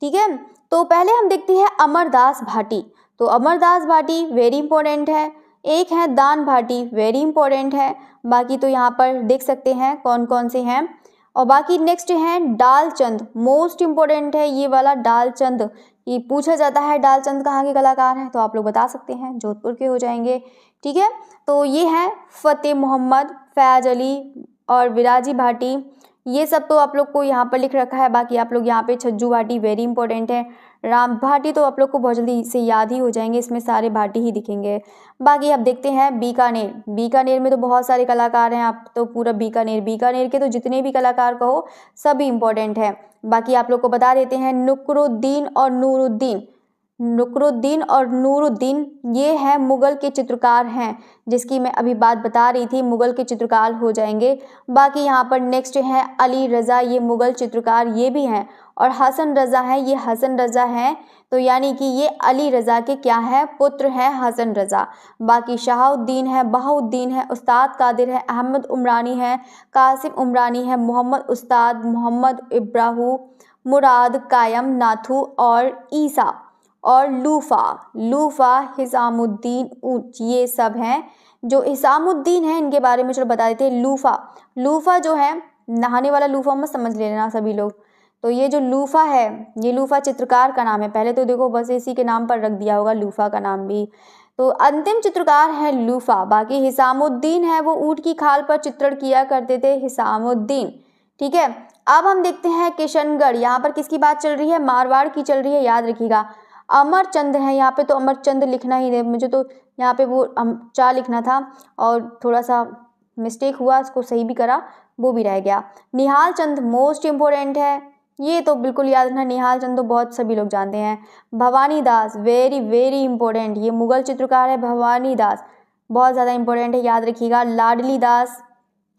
ठीक है। तो पहले हम देखते हैं अमरदास भाटी। तो अमरदास भाटी वेरी इंपॉर्टेंट है। एक है दान भाटी, वेरी इंपॉर्टेंट है। बाकी तो यहाँ पर देख सकते हैं कौन कौन से हैं। और बाकी नेक्स्ट है डालचंद, मोस्ट इम्पोर्टेंट है ये वाला डालचंद। ये पूछा जाता है डालचंद कहाँ के कलाकार हैं, तो आप लोग बता सकते हैं, जोधपुर के हो जाएंगे, ठीक है। तो ये हैं फतेह मोहम्मद, फैज अली और विराजी भाटी, ये सब तो आप लोग को यहाँ पर लिख रखा है। बाकी आप लोग यहाँ पे छज्जू भाटी वेरी इंपॉर्टेंट है। राम भाटी तो आप लोग को बहुत जल्दी से याद ही हो जाएंगे, इसमें सारे भाटी ही दिखेंगे। बाकी आप देखते हैं बीकानेर, बीकानेर में तो बहुत सारे कलाकार हैं, आप तो पूरा बीकानेर के तो जितने भी कलाकार कहो सभी इंपॉर्टेंट है। बाकी आप लोग को बता देते हैं नुकरुद्दीन और नूरुद्दीन ये हैं मुग़ल के चित्रकार हैं, जिसकी मैं अभी बात बता रही थी, मुग़ल के चित्रकार हो जाएंगे। बाकी यहाँ पर नेक्स्ट है अली रज़ा, ये मुग़ल चित्रकार ये भी हैं। और हसन रज़ा है, ये हसन रज़ा हैं, तो यानी कि ये अली रज़ा के क्या है? पुत्र हैं हसन रज़ा। बाकी शाहुद्दीन है, बहाउद्दीन है, उस्ताद कादिर है, अहमद उमरानी है, कासिम उमरानी है, मोहम्मद उस्ताद, मोहम्मद इब्राहू, मुराद, कायम, नाथू और ईसा और लूफ़ा, हिसामुद्दीन ऊच, ये सब हैं। जो हिसामुद्दीन है इनके बारे में चलो बता देते हैं। लूफ़ा जो है नहाने वाला लूफ़ा मत समझ लेना सभी लोग। तो ये जो लूफ़ा है, ये लूफ़ा चित्रकार का नाम है। पहले तो देखो बस इसी के नाम पर रख दिया होगा लूफ़ा का नाम भी। तो अंतिम चित्रकार है लूफा। बाकी हिसामुद्दीन है, वो ऊंट की खाल पर चित्रण किया करते थे, हिसामुद्दीन। ठीक है, अब हम देखते हैं किशनगढ़। यहाँ पर किसकी बात चल रही है? मारवाड़ की चल रही है, याद रखिएगा। अमरचंद है यहाँ पे, तो अमरचंद लिखना ही है मुझे, तो यहाँ पे वो चा लिखना था और थोड़ा सा मिस्टेक हुआ, उसको सही भी करा, वो भी रह गया। निहाल चंद मोस्ट इम्पोर्टेंट है, ये तो बिल्कुल याद रखना, निहाल चंद तो बहुत सभी लोग जानते हैं। भवानी दास वेरी वेरी इंपॉर्टेंट, ये मुगल चित्रकार है भवानी दास, बहुत ज़्यादा इंपॉर्टेंट है, याद रखिएगा। लाडली दास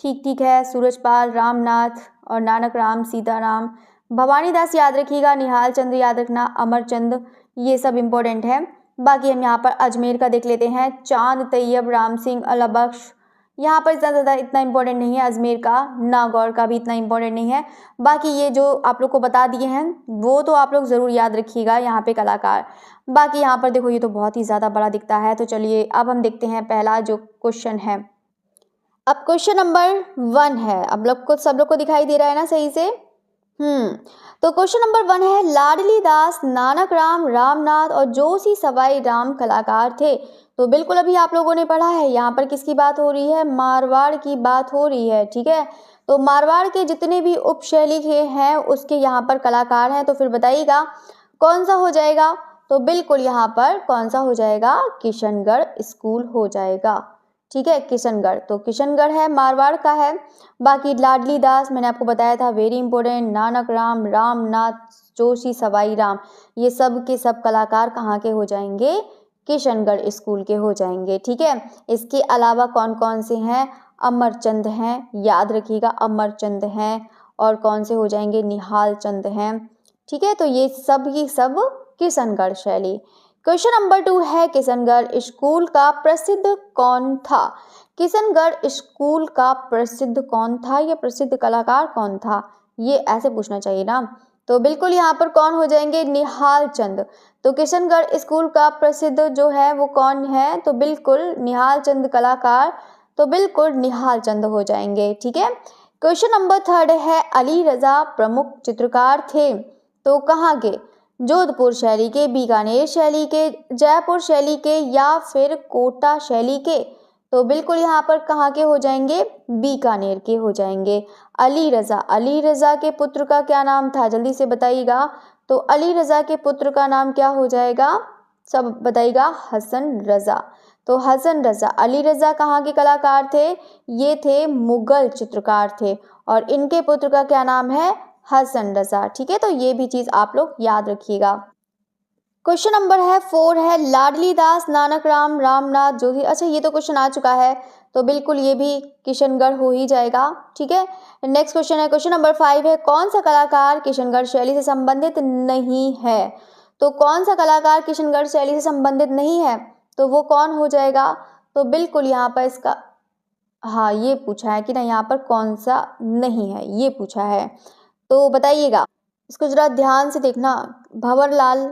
ठीक ठीक है। सूरजपाल, रामनाथ और नानक राम सीताराम। भवानी दास याद रखिएगा, निहाल चंद्र याद रखना, अमरचंद, ये सब इंपॉर्टेंट है। बाकी हम यहाँ पर अजमेर का देख लेते हैं। चांद तैयब, राम सिंह, अलाबख्श, यहाँ पर ज़्यादा इतना इंपॉर्टेंट नहीं है। अजमेर का, नागौर का भी इतना इंपॉर्टेंट नहीं है। बाकी ये जो आप लोग को बता दिए हैं वो तो आप लोग ज़रूर याद रखिएगा। यहाँ पे कलाकार, बाकी यहाँ पर देखो ये तो बहुत ही ज़्यादा बड़ा दिखता है। तो चलिए अब हम देखते हैं पहला जो क्वेश्चन है। अब क्वेश्चन नंबर 1 है, अब लोग को सब लोग को दिखाई दे रहा है ना सही से? तो क्वेश्चन नंबर 1 है, लाडली दास, नानक राम, रामनाथ और जोशी सवाई राम कलाकार थे। तो बिल्कुल अभी आप लोगों ने पढ़ा है, यहाँ पर किसकी बात हो रही है? मारवाड़ की बात हो रही है। ठीक है, तो मारवाड़ के जितने भी उपशैली के हैं उसके यहाँ पर कलाकार हैं। तो फिर बताइएगा कौन सा हो जाएगा? तो बिल्कुल यहाँ पर कौन सा हो जाएगा? किशनगढ़ स्कूल हो जाएगा। ठीक है, किशनगढ़, तो किशनगढ़ है, मारवाड़ का है। बाकी लाडली दास मैंने आपको बताया था, वेरी इंपॉर्टेंट। नानक राम, रामनाथ, जोशी सवाई राम, ये सब के सब कलाकार कहाँ के हो जाएंगे? किशनगढ़ स्कूल के हो जाएंगे। ठीक है, इसके अलावा कौन कौन से हैं? अमरचंद हैं, याद रखिएगा, अमरचंद हैं। और कौन से हो जाएंगे? निहाल चंद हैं। ठीक है, तो ये सब ही सब किशनगढ़ शैली। क्वेश्चन नंबर 2 है, किशनगढ़ स्कूल का प्रसिद्ध कौन था? किशनगढ़ स्कूल का प्रसिद्ध कौन था या प्रसिद्ध कलाकार कौन था? ये ऐसे पूछना चाहिए ना। तो बिल्कुल यहाँ पर कौन हो जाएंगे? निहाल चंद। तो किशनगढ़ स्कूल का प्रसिद्ध जो है वो कौन है? तो बिल्कुल निहाल चंद कलाकार, तो बिल्कुल निहाल चंद हो जाएंगे। ठीक है, क्वेश्चन नंबर 3 है, अली रजा प्रमुख चित्रकार थे। तो कहाँ के? जोधपुर शैली के, बीकानेर शैली के, जयपुर शैली के या फिर कोटा शैली के? तो बिल्कुल यहाँ पर कहाँ के हो जाएंगे? बीकानेर के हो जाएंगे। अली रजा, अली रजा के पुत्र का क्या नाम था? जल्दी से बताइएगा। तो अली रजा के पुत्र का नाम क्या हो जाएगा? सब बताइएगा। हसन रजा। तो हसन रजा, अली रजा कहाँ के कलाकार थे? ये थे मुगल चित्रकार थे और इनके पुत्र का क्या नाम है? हसन रजा। ठीक है, तो ये भी चीज़ आप लोग याद रखिएगा। क्वेश्चन नंबर 4 है, लाडली दास, नानक राम, रामनाथ, जोशी। अच्छा, ये तो क्वेश्चन आ चुका है, तो बिल्कुल ये भी किशनगढ़ हो ही जाएगा। ठीक है, नेक्स्ट क्वेश्चन है, क्वेश्चन नंबर 5 है, कौन सा कलाकार किशनगढ़ शैली से संबंधित नहीं है? तो कौन सा कलाकार किशनगढ़ शैली से संबंधित नहीं है? तो वो कौन हो जाएगा? तो बिल्कुल यहाँ पर इसका, हाँ ये पूछा है कि ना, यहाँ पर कौन सा नहीं है ये पूछा है, तो बताइएगा। इसको जरा ध्यान से देखना। भंवरलाल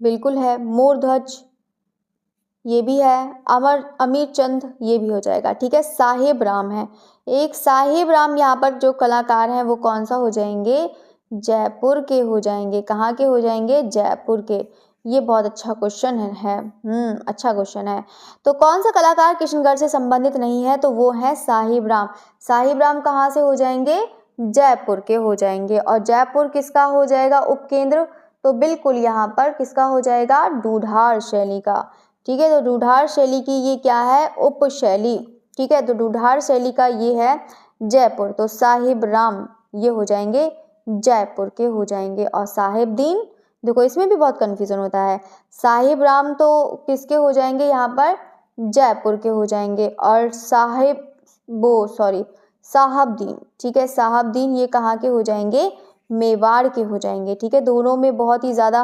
बिल्कुल है, मोरध्वज ये भी है, अमीर चंद ये भी हो जाएगा। ठीक है, साहिब राम है, एक साहिब राम यहाँ पर जो कलाकार हैं वो कौन सा हो जाएंगे? जयपुर के हो जाएंगे। कहाँ के हो जाएंगे? जयपुर के। ये बहुत अच्छा क्वेश्चन है। अच्छा क्वेश्चन है। तो कौन सा कलाकार किशनगढ़ से संबंधित नहीं है? तो वो है साहिब राम। साहिब राम कहाँ से हो जाएंगे? जयपुर के हो जाएंगे। और जयपुर किसका हो जाएगा? उपकेंद्र। तो बिल्कुल यहाँ पर किसका हो जाएगा? ढूढ़ार शैली का। ठीक है, तो ढूढ़ार शैली की ये क्या है? उपशैली। ठीक है, तो ढूढ़ार शैली का ये है जयपुर। तो साहिब राम ये हो जाएंगे जयपुर के हो जाएंगे। और साहिबदीन, देखो इसमें भी बहुत कन्फ्यूजन होता है। साहिब राम तो किसके हो जाएंगे? यहाँ पर जयपुर के हो जाएंगे। और साहबदीन, ठीक है, साहबदीन ये कहाँ के हो जाएंगे? मेवाड़ के हो जाएंगे। ठीक है, दोनों में बहुत ही ज़्यादा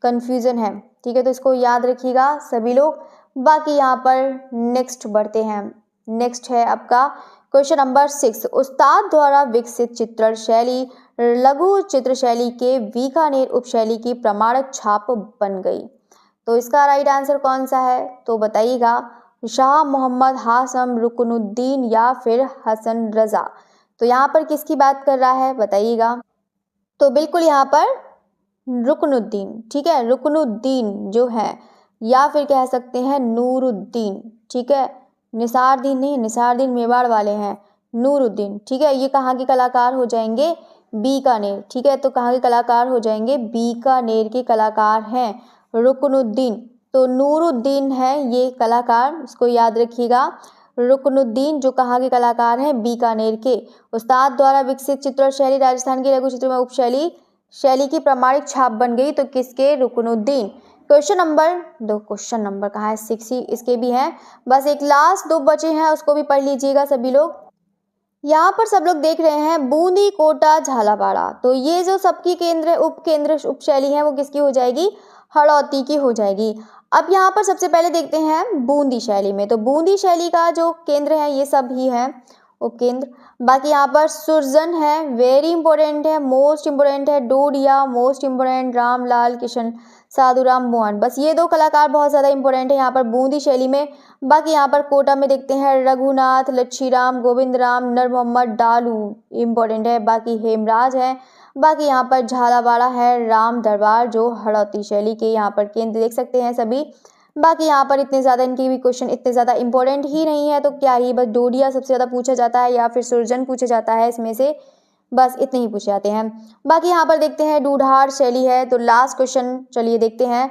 कन्फ्यूज़न है। ठीक है, तो इसको याद रखिएगा सभी लोग। बाकी यहाँ पर नेक्स्ट बढ़ते हैं। नेक्स्ट है आपका क्वेश्चन नंबर 6, उस्ताद द्वारा विकसित चित्रण शैली लघु चित्र शैली के बीकानेर उपशैली की प्रमाणक छाप बन गई। तो इसका राइट आंसर कौन सा है? तो बताइएगा। शाह मोहम्मद, हाशम, रुकनुद्दीन या फिर हसन रजा। तो यहाँ पर किसकी बात कर रहा है बताइएगा। तो बिल्कुल यहाँ पर रुकनुद्दीन। ठीक है, रुकनुद्दीन जो है या फिर कह सकते हैं नूरुद्दीन। ठीक है, निसारुद्दीन नहीं, निसारुद्दीन मेवाड़ वाले हैं, नूरुद्दीन। ठीक है, ये कहाँ के कलाकार हो जाएंगे? बीकानेर। ठीक है, तो कहाँ के कलाकार हो जाएंगे? बीकानेर के कलाकार हैं रुकनुद्दीन। तो नूरुद्दीन है ये कलाकार, इसको याद रखिएगा। रुकनुद्दीन जो कहाँ के कलाकार हैं? बीकानेर के। उस्ताद द्वारा विकसित चित्र और शैली राजस्थान के लघु चित्र में शैली की प्रामाणिक छाप बन गई, तो किसके? रुकनुद्दीन। क्वेश्चन नंबर कहाँ है? 6 ही इसके भी हैं। बस एक लास्ट 2 बचे हैं, उसको भी पढ़ लीजिएगा सभी लोग। यहाँ पर सब लोग देख रहे हैं बूंदी, कोटा, झालावाड़। तो ये जो सबकी केंद्र उप शैली है वो किसकी हो जाएगी? हड़ौती की हो जाएगी। अब यहाँ पर सबसे पहले देखते हैं बूंदी शैली में। तो बूंदी शैली का जो केंद्र है ये सब ही है उपकेंद्र। बाकी यहाँ पर सुरजन है, वेरी इंपॉर्टेंट है, मोस्ट इंपॉर्टेंट है। Dodiya most important, Ramlal Kishan, Sadhuram Mohan. बस ये 2 कलाकार बहुत ज़्यादा इंपॉर्टेंट है यहाँ पर बूंदी शैली में। बाकी यहाँ पर कोटा में देखते हैं रघुनाथ, लच्छीराम, गोविंद राम, नर मोहम्मद, डालू इंपॉर्टेंट है। बाकी हेमराज है। बाकी यहाँ पर झालावाड़ है राम दरबार, जो हड़ौती शैली के यहाँ पर केंद्र देख सकते हैं सभी। बाकी यहाँ पर इतने ज़्यादा इनके भी क्वेश्चन इतने ज़्यादा इंपॉर्टेंट ही नहीं है, तो क्या ही बस डोडिया सबसे ज़्यादा पूछा जाता है या फिर सुरजन पूछा जाता है, इसमें से बस इतने ही पूछे जाते हैं। बाकी यहाँ पर देखते हैं ढूढ़ार शैली है। तो लास्ट क्वेश्चन चलिए देखते हैं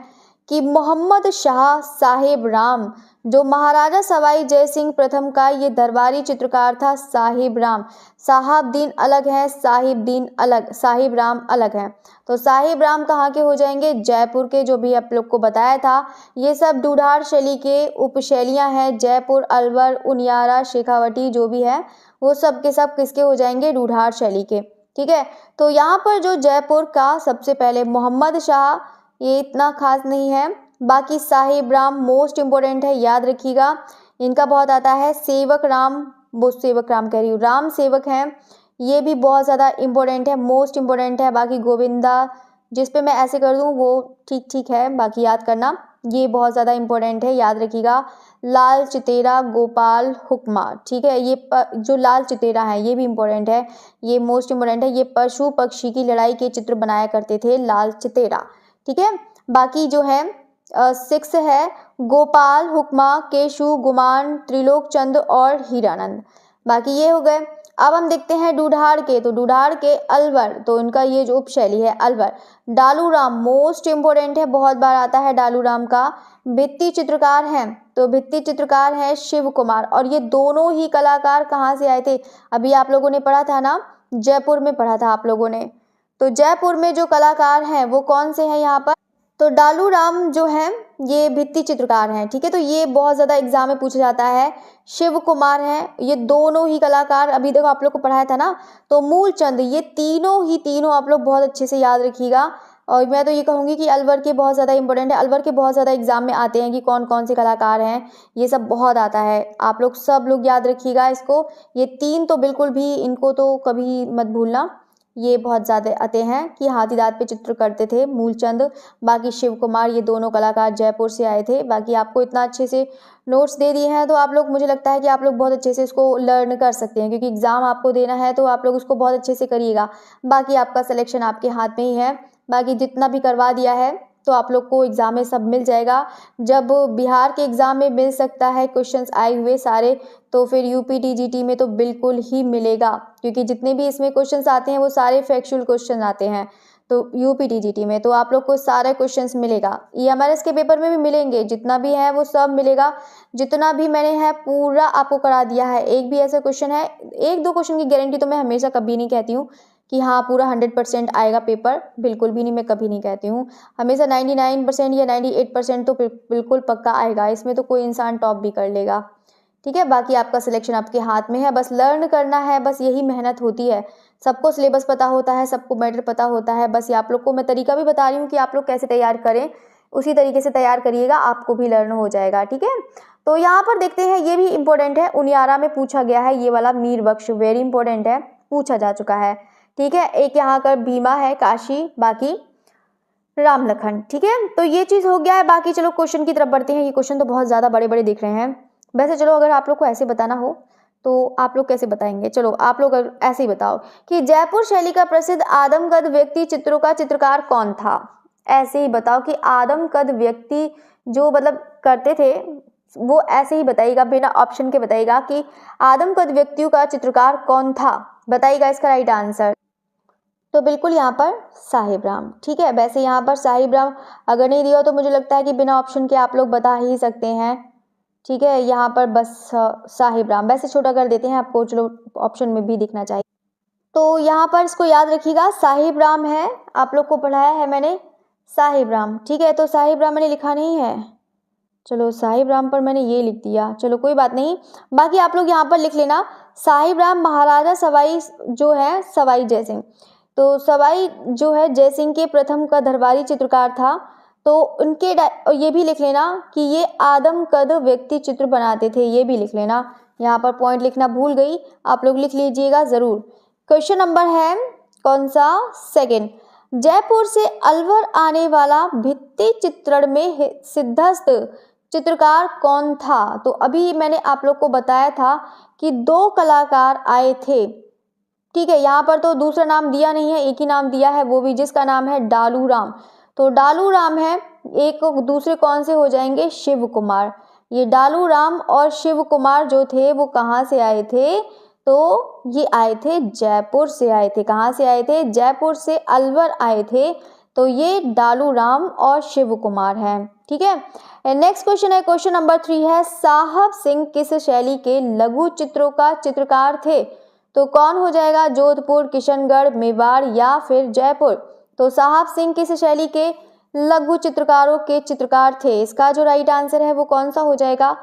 कि मोहम्मद शाह साहेब राम, जो महाराजा सवाई जय सिंह प्रथम का ये दरबारी चित्रकार था। साहिब राम, साहबदीन अलग है, साहिबदीन अलग, साहिब राम अलग है। तो साहिब राम कहाँ के हो जाएंगे? जयपुर के, जो भी आप लोग को बताया था। ये सब ढूढ़ार शैली के उपशैलियाँ हैं। जयपुर, अलवर, उनियारा, शेखावटी जो भी है वो सब के सब किसके हो जाएंगे? ढूढ़ार शैली के। ठीक है, तो यहाँ पर जो जयपुर का सबसे पहले मोहम्मद शाह, ये इतना खास नहीं है। बाकी साहिब राम मोस्ट इम्पोर्टेंट है, याद रखिएगा। इनका बहुत आता है सेवक राम, वो सेवक राम कह रही हूँ, राम सेवक हैं, ये भी बहुत ज़्यादा इम्पोर्टेंट है, मोस्ट इम्पोर्टेंट है। बाकी गोविंदा, जिस पे मैं ऐसे कर दूँ वो ठीक ठीक है, बाकी याद करना, ये बहुत ज़्यादा इम्पोर्टेंट है, याद रखिएगा। लाल चितेरा, गोपाल हुक्मा। ठीक है, ये जो लाल चितेरा है ये भी इम्पोर्टेंट है, ये मोस्ट इम्पोर्टेंट है। ये पशु पक्षी की लड़ाई के चित्र बनाया करते थे लाल चितेरा। ठीक है, बाकी जो है 6 है गोपाल हुक्मा, केशु, गुमान, त्रिलोक चंद और हीरानंद। बाकी ये हो गए। अब हम देखते हैं ढूढ़ार के। तो ढूढ़ार के अलवर, तो इनका ये जो उपशैली है अलवर। डालू राम मोस्ट इम्पोर्टेंट है, बहुत बार आता है डालू राम का। भित्ति चित्रकार हैं, तो भित्ति चित्रकार हैं शिव कुमार। और ये दोनों ही कलाकार कहाँ से आए थे? अभी आप लोगों ने पढ़ा था ना, जयपुर में पढ़ा था आप लोगों ने। तो जयपुर में जो कलाकार हैं वो कौन से हैं यहाँ पर? तो डालू राम जो हैं ये भित्ति चित्रकार हैं। ठीक है, तो ये बहुत ज़्यादा एग्जाम में पूछा जाता है। शिव कुमार हैं, ये दोनों ही कलाकार अभी तक आप लोग को पढ़ाया था ना। तो मूलचंद, ये तीनों आप लोग बहुत अच्छे से याद रखिएगा। और मैं तो ये कहूँगी कि अलवर के बहुत ज़्यादा इंपॉर्टेंट है, अलवर के बहुत ज़्यादा एग्जाम में आते हैं कि कौन कौन से कलाकार हैं, ये सब बहुत आता है। आप लोग सब लोग याद रखिएगा इसको। ये 3 तो बिल्कुल भी, इनको तो कभी मत भूलना, ये बहुत ज़्यादा आते हैं कि हाथी दांत पे चित्र करते थे मूलचंद। बाकी शिव कुमार, ये दोनों कलाकार जयपुर से आए थे। बाकी आपको इतना अच्छे से नोट्स दे दिए हैं, तो आप लोग, मुझे लगता है कि आप लोग बहुत अच्छे से इसको लर्न कर सकते हैं, क्योंकि एग्ज़ाम आपको देना है तो आप लोग उसको बहुत अच्छे से करिएगा। बाकी आपका सिलेक्शन आपके हाथ में ही है। बाकी जितना भी करवा दिया है तो आप लोग को एग्ज़ाम में सब मिल जाएगा। जब बिहार के एग्ज़ाम में मिल सकता है क्वेश्चंस आए हुए सारे, तो फिर यूपी टीजीटी में तो बिल्कुल ही मिलेगा, क्योंकि जितने भी इसमें क्वेश्चंस आते हैं वो सारे फैक्चुअल क्वेश्चन आते हैं। तो यूपी टीजीटी में तो आप लोग को सारे क्वेश्चंस मिलेगा। ईएमआरएस के पेपर में भी मिलेंगे, जितना भी है वो सब मिलेगा। जितना भी मैंने है पूरा आपको करा दिया है। एक भी ऐसा क्वेश्चन है, 1-2 क्वेश्चन की गारंटी तो मैं हमेशा कभी नहीं कहती हूँ कि हाँ पूरा 100% आएगा पेपर, बिल्कुल भी नहीं, मैं कभी नहीं कहती हूँ। हमेशा 99% या 98% तो बिल्कुल पक्का आएगा, इसमें तो कोई इंसान टॉप भी कर लेगा। ठीक है, बाकी आपका सिलेक्शन आपके हाथ में है, बस लर्न करना है, बस यही मेहनत होती है। सबको सिलेबस पता होता है, सबको मैटर पता होता है, बस ये आप लोग को मैं तरीका भी बता रही हूँ कि आप लोग कैसे तैयार करें, उसी तरीके से तैयार करिएगा, आपको भी लर्न हो जाएगा। ठीक है, तो यहाँ पर देखते हैं, ये भी इंपॉर्टेंट है, उनियारा में पूछा गया है, ये वाला मीर बख्श वेरी इंपॉर्टेंट है, पूछा जा चुका है। ठीक है, एक यहाँ का भीमा है, काशी, बाकी राम लखन। ठीक है, तो ये चीज़ हो गया है। बाकी चलो क्वेश्चन की तरफ बढ़ते हैं। ये क्वेश्चन तो बहुत ज़्यादा बड़े बड़े दिख रहे हैं। वैसे चलो, अगर आप लोग को ऐसे बताना हो तो आप लोग कैसे बताएंगे? चलो आप लोग ऐसे ही बताओ कि जयपुर शैली का प्रसिद्ध आदमकद व्यक्ति चित्रों का चित्रकार कौन था। ऐसे ही बताओ कि आदमकद व्यक्ति जो मतलब करते थे वो ऐसे ही बताइएगा, बिना ऑप्शन के बताइएगा कि आदमकद व्यक्तियों का चित्रकार कौन था। बताइएगा इसका राइट आंसर। तो बिल्कुल यहाँ पर साहिब राम। ठीक है, वैसे यहाँ पर साहिब राम अगर नहीं दिया हो तो मुझे लगता है कि बिना ऑप्शन के आप लोग बता ही सकते हैं। ठीक है, यहाँ पर बस साहिब राम, वैसे छोटा कर देते हैं आपको, चलो ऑप्शन में भी दिखना चाहिए। तो यहाँ पर इसको याद रखिएगा, साहिब राम है, आप लोग को पढ़ाया है मैंने साहिब राम। ठीक है, तो साहिब राम मैंने लिखा नहीं है, चलो साहिब राम पर मैंने ये लिख दिया, चलो कोई बात नहीं। बाकी आप लोग यहाँ पर लिख लेना साहिब राम महाराजा सवाई जो है सवाई जयसिंह। तो सवाई जो है जयसिंह के प्रथम का दरबारी चित्रकार था। तो उनके ये भी लिख लेना कि ये आदमकद व्यक्ति चित्र बनाते थे, ये भी लिख लेना। यहाँ पर पॉइंट लिखना भूल गई, आप लोग लिख लीजिएगा ज़रूर। क्वेश्चन नंबर है कौन सा, सेकेंड। जयपुर से अलवर आने वाला भित्ति चित्रण में सिद्धस्त चित्रकार कौन था। तो अभी मैंने आप लोग को बताया था कि 2 कलाकार आए थे। ठीक है, यहाँ पर तो दूसरा नाम दिया नहीं है, एक ही नाम दिया है, वो भी जिसका नाम है डालू राम। तो डालू राम है, एक दूसरे कौन से हो जाएंगे, शिव कुमार। ये डालू राम और शिव कुमार जो थे वो कहाँ से आए थे, तो ये आए थे जयपुर से आए थे। कहाँ से आए थे, जयपुर से अलवर आए थे। तो ये डालू राम और शिव कुमार हैं। ठीक है, नेक्स्ट क्वेश्चन है, क्वेश्चन नंबर 3 है, साहब सिंह किस शैली के लघु चित्रों का चित्रकार थे। तो कौन हो जाएगा, जोधपुर, किशनगढ़, मेवाड़ या फिर जयपुर। तो साहब सिंह किस शैली के लघु चित्रकारों के चित्रकार थे। इसका जो राइट आंसर है वो कौन सा हो जाएगा,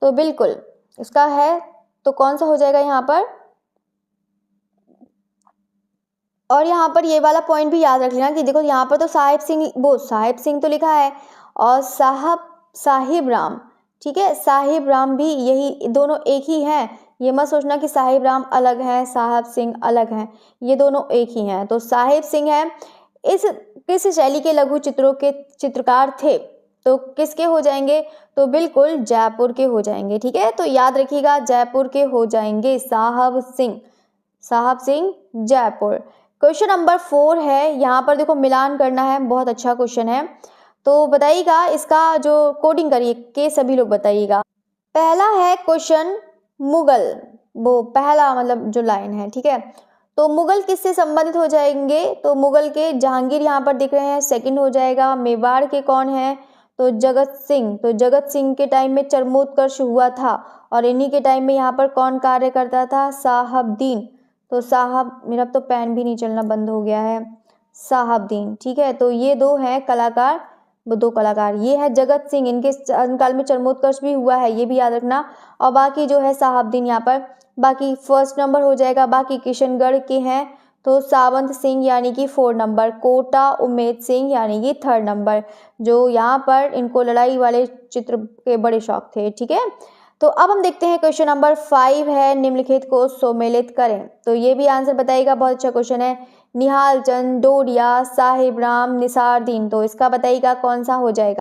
तो बिल्कुल इसका है, तो कौन सा हो जाएगा यहाँ पर। और यहाँ पर ये वाला पॉइंट भी याद रख लेना कि देखो यहाँ पर तो साहिब सिंह तो लिखा है और साहिब राम। ठीक है, साहिब राम भी यही दोनों एक ही हैं, ये मत सोचना कि साहिब राम अलग हैं साहब सिंह अलग हैं, ये दोनों एक ही हैं। तो साहिब सिंह हैं, इस किस शैली के लघु चित्रों के चित्रकार थे। तो किसके हो जाएंगे, तो बिल्कुल जयपुर के हो जाएंगे। ठीक है, तो याद रखिएगा जयपुर के हो जाएंगे साहब सिंह जयपुर। क्वेश्चन नंबर 4 है, यहाँ पर देखो मिलान करना है, बहुत अच्छा क्वेश्चन है। तो बताइएगा इसका जो कोडिंग करिए के सभी लोग बताइएगा। पहला है क्वेश्चन मुगल, वो पहला मतलब जो लाइन है। ठीक है, तो मुगल किससे संबंधित हो जाएंगे, तो मुगल के जहांगीर यहाँ पर दिख रहे हैं, सेकंड हो जाएगा। मेवाड़ के कौन है, तो जगत सिंह। तो जगत सिंह के टाइम में चरमोत्कर्ष हुआ था और इन्हीं के टाइम में यहाँ पर कौन कार्य करता था, साहबदीन। तो साहब, मेरा तो पेन भी नहीं चलना बंद हो गया है, साहबदीन। ठीक है, तो ये 2 हैं कलाकार, वो 2 कलाकार, ये है जगत सिंह, इनके काल में चरमोत्कर्ष भी हुआ है, ये भी याद रखना। और बाकी जो है साहबदीन यहाँ पर, बाकी फर्स्ट नंबर हो जाएगा। बाकी किशनगढ़ के हैं तो सावंत सिंह यानी कि 4 नंबर, कोटा उमेद सिंह यानी कि 3rd नंबर, जो यहाँ पर इनको लड़ाई वाले चित्र के बड़े शौक थे। ठीक है, तो अब हम देखते हैं क्वेश्चन नंबर 5 है, निम्नलिखित को सम्मिलित करें। तो ये भी आंसर बताइएगा, बहुत अच्छा क्वेश्चन है। निहाल चंद, डोडिया, साहिब राम, निसारदीन। तो इसका बताइएगा कौन सा हो जाएगा।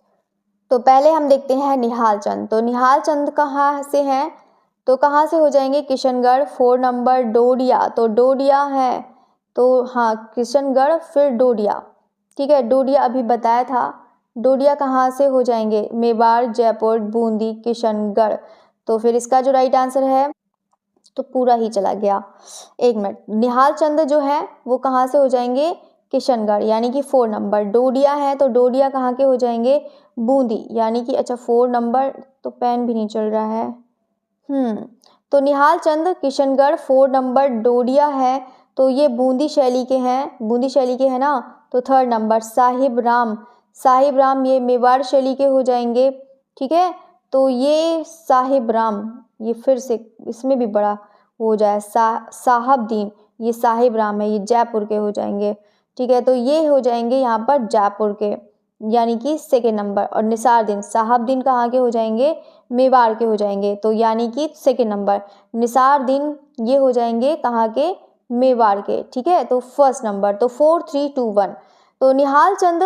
तो पहले हम देखते हैं निहाल चंद। तो निहाल चंद कहाँ से हैं, तो कहाँ से हो जाएंगे, किशनगढ़। 4 नंबर डोडिया, तो डोडिया है, तो हाँ किशनगढ़ फिर डोडिया। ठीक है, डोडिया अभी बताया था, डोडिया कहाँ से हो जाएंगे, मेवाड़, जयपुर, बूंदी, किशनगढ़। तो फिर इसका जो राइट आंसर है, तो पूरा ही चला गया, 1 मिनट। निहाल चंद जो है वो कहाँ से हो जाएंगे, किशनगढ़ यानी कि 4 नंबर। डोडिया है तो डोडिया कहाँ के हो जाएंगे, बूंदी यानी कि, अच्छा 4 नंबर, तो पेन भी नहीं चल रहा है। तो निहाल चंद किशनगढ़, 4 नंबर डोडिया है, तो ये बूंदी शैली के हैं ना। तो 3rd नंबर साहिब राम ये मेवाड़ शैली के हो जाएंगे। ठीक है, तो ये साहिब राम, ये फिर से इसमें भी बड़ा हो जाए, साहबदीन, ये साहिब राम है, ये जयपुर के हो जाएंगे। ठीक है, तो ये हो जाएंगे यहाँ पर जयपुर के यानी कि 2nd नंबर। और निसारदीन, साहबदीन कहाँ के हो जाएंगे, मेवाड़ के हो जाएंगे, तो यानी कि 2nd नंबर। निसारदीन ये हो जाएंगे कहाँ के, मेवाड़ के। ठीक है, तो 1st नंबर। तो 4 3 2 1। तो निहाल चंद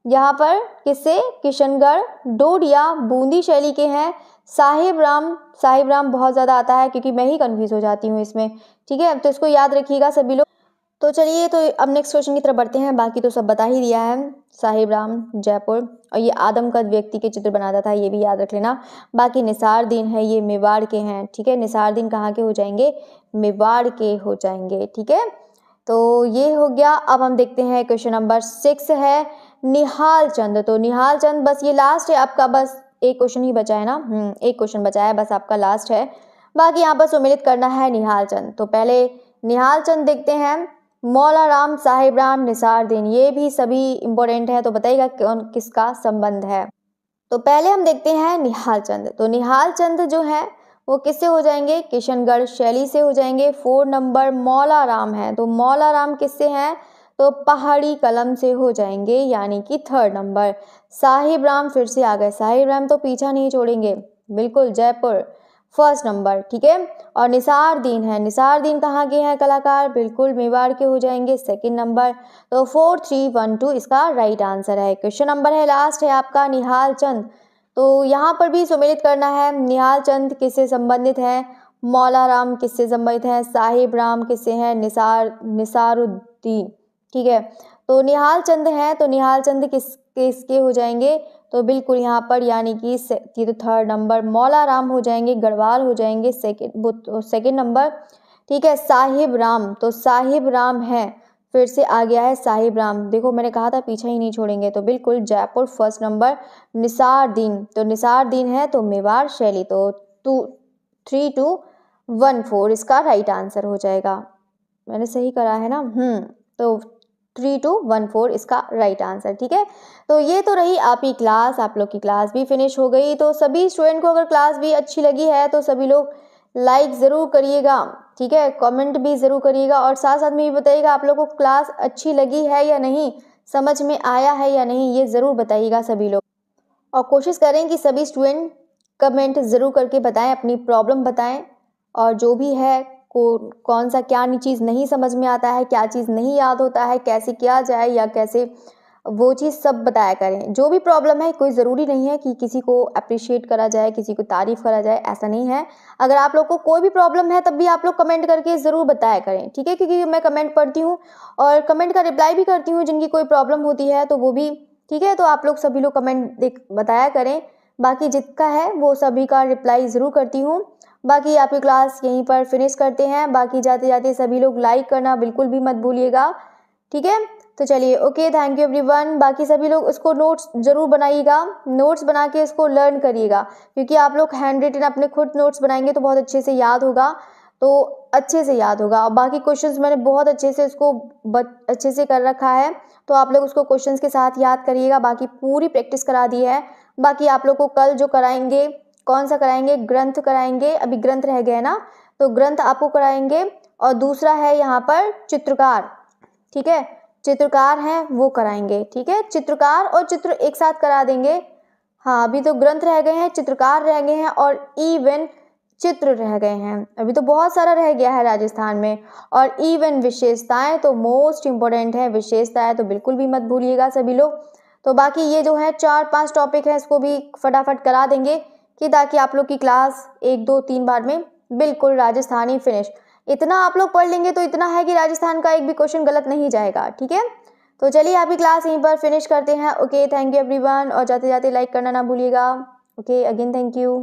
यहाँ पर किससे, किशनगढ़, डोडिया बूंदी शैली के हैं। साहिब राम बहुत ज़्यादा आता है क्योंकि मैं ही कन्फ्यूज़ हो जाती हूँ इसमें। ठीक है, तो इसको याद रखिएगा सभी लोग। तो चलिए, तो अब नेक्स्ट क्वेश्चन की तरफ बढ़ते हैं। बाकी तो सब बता ही दिया है। साहिब राम जयपुर, और ये आदमकद व्यक्ति के चित्र बनाता था, ये भी याद रख लेना। बाकी निसार-दीन है, ये मेवाड़ के हैं, ठीक है। निसार-दीन कहाँ के हो जाएंगे? मेवाड़ के हो जाएंगे, ठीक है। तो ये हो गया। अब हम देखते हैं क्वेश्चन नंबर 6 है निहाल चंद। तो निहाल चंद बस ये लास्ट है आपका, बस एक क्वेश्चन ही बचा है ना। एक क्वेश्चन बचा है बस आपका, लास्ट है। बाकी यहाँ पर सम्मिलित करना है निहाल चंद। तो पहले निहाल चंद देखते हैं। मौला राम, साहिब राम, निसार-दीन, ये भी सभी इंपॉर्टेंट है। तो बताइएगा कौन किसका संबंध है। तो पहले हम देखते हैं निहाल चंद। तो निहाल चंद जो है वो किससे हो जाएंगे? किशनगढ़ शैली से हो जाएंगे। 4 नंबर मौला राम है, तो मौला राम किससे हैं? तो पहाड़ी कलम से हो जाएंगे, यानी कि 3rd नंबर। साहिब राम फिर से आ गए, साहिब राम तो पीछा नहीं छोड़ेंगे, बिल्कुल जयपुर 1st नंबर, ठीक है। और निसार-दीन है, निसार-दीन कहाँ के हैं कलाकार? बिल्कुल मेवाड़ के हो जाएंगे, 2nd नंबर। तो 4, 3, 1, 2 इसका राइट आंसर है। क्वेश्चन नंबर है लास्ट है आपका निहाल चंद। तो यहाँ पर भी सम्मिलित करना है। निहाल चंद किससे संबंधित है? मौला राम किससे संबंधित है? साहिब राम किससे हैं? निसारुद्दीन, ठीक है। तो निहाल चंद है, तो निहाल चंद किसके हो जाएंगे? तो बिल्कुल यहाँ पर, यानी कि ये तो 3rd नंबर। मौला राम हो जाएंगे गढ़वाल, हो जाएंगे 2nd नंबर, ठीक है। साहिब राम, तो साहिब राम है, फिर से आ गया है साहिब राम। देखो मैंने कहा था पीछा ही नहीं छोड़ेंगे, तो बिल्कुल जयपुर 1st नंबर। निसार-दीन, तो निसार-दीन है तो मेवाड़ शैली। तो 3, 2, 1, 4 इसका राइट आंसर हो जाएगा। मैंने सही करा है ना? तो 3, 2, 1, 4 इसका राइट आंसर, ठीक है। तो ये तो रही आपकी क्लास, आप लोग की क्लास भी फिनिश हो गई। तो सभी स्टूडेंट को अगर क्लास भी अच्छी लगी है तो सभी लोग लाइक ज़रूर करिएगा, ठीक है। कमेंट भी ज़रूर करिएगा, और साथ साथ में भी बताइएगा आप लोगों को क्लास अच्छी लगी है या नहीं, समझ में आया है या नहीं, ये ज़रूर बताइएगा सभी लोग। और कोशिश करें कि सभी स्टूडेंट कमेंट ज़रूर करके बताएं, अपनी प्रॉब्लम बताएं, और जो भी है कौन सा क्या चीज़ नहीं समझ में आता है, क्या चीज़ नहीं याद होता है, कैसे किया जाए या कैसे, वो चीज़ सब बताया करें। जो भी प्रॉब्लम है, कोई ज़रूरी नहीं है कि किसी को अप्रिशिएट करा जाए, किसी को तारीफ़ करा जाए, ऐसा नहीं है। अगर आप लोग को कोई भी प्रॉब्लम है तब भी आप लोग कमेंट करके ज़रूर बताया करें, ठीक है। क्योंकि मैं कमेंट पढ़ती हूँ और कमेंट का रिप्लाई भी करती हूँ, जिनकी कोई प्रॉब्लम होती है तो वो भी, ठीक है। तो आप लोग सभी लोग कमेंट बताया करें। बाकी जिसका है वो सभी का रिप्लाई ज़रूर करती हूँ। बाकी आपकी क्लास यहीं पर फिनिश करते हैं। बाकी जाते जाते सभी लोग लाइक करना बिल्कुल भी मत भूलिएगा, ठीक है। तो चलिए, ओके, थैंक यू एवरीवन। बाकी सभी लोग उसको नोट्स ज़रूर बनाइएगा, नोट्स बना के इसको लर्न करिएगा, क्योंकि आप लोग हैंड रिटन अपने खुद नोट्स बनाएंगे तो बहुत अच्छे से याद होगा, तो अच्छे से याद होगा। और बाकी क्वेश्चंस मैंने बहुत अच्छे से उसको अच्छे से कर रखा है, तो आप लोग उसको क्वेश्चंस के साथ याद करिएगा। बाकी पूरी प्रैक्टिस करा दी है। बाकी आप लोग को कल जो कराएंगे, कौन सा कराएंगे? ग्रंथ कराएंगे, अभी ग्रंथ रह गए ना, तो ग्रंथ आपको कराएंगे। और दूसरा है यहाँ पर चित्रकार, ठीक है, चित्रकार हैं वो कराएंगे, ठीक है। चित्रकार और चित्र एक साथ करा देंगे। हाँ, अभी तो ग्रंथ रह गए हैं, चित्रकार रह गए हैं, और इवन चित्र रह गए हैं। अभी तो बहुत सारा रह गया है राजस्थान में। और इवन विशेषताएं तो मोस्ट इम्पोर्टेंट है, विशेषताएं तो बिल्कुल भी मत भूलिएगा सभी लोग। तो बाकी ये जो है 4-5 टॉपिक है, इसको भी फटाफट करा देंगे, कि ताकि आप लोग की क्लास 1, 2, 3 बार में बिल्कुल राजस्थानी फिनिश। इतना आप लोग पढ़ लेंगे तो इतना है कि राजस्थान का एक भी क्वेश्चन गलत नहीं जाएगा, ठीक है। तो चलिए आपकी क्लास यहीं पर फिनिश करते हैं। ओके, थैंक यू एवरीवन, और जाते जाते लाइक करना ना भूलिएगा। Okay, again thank you.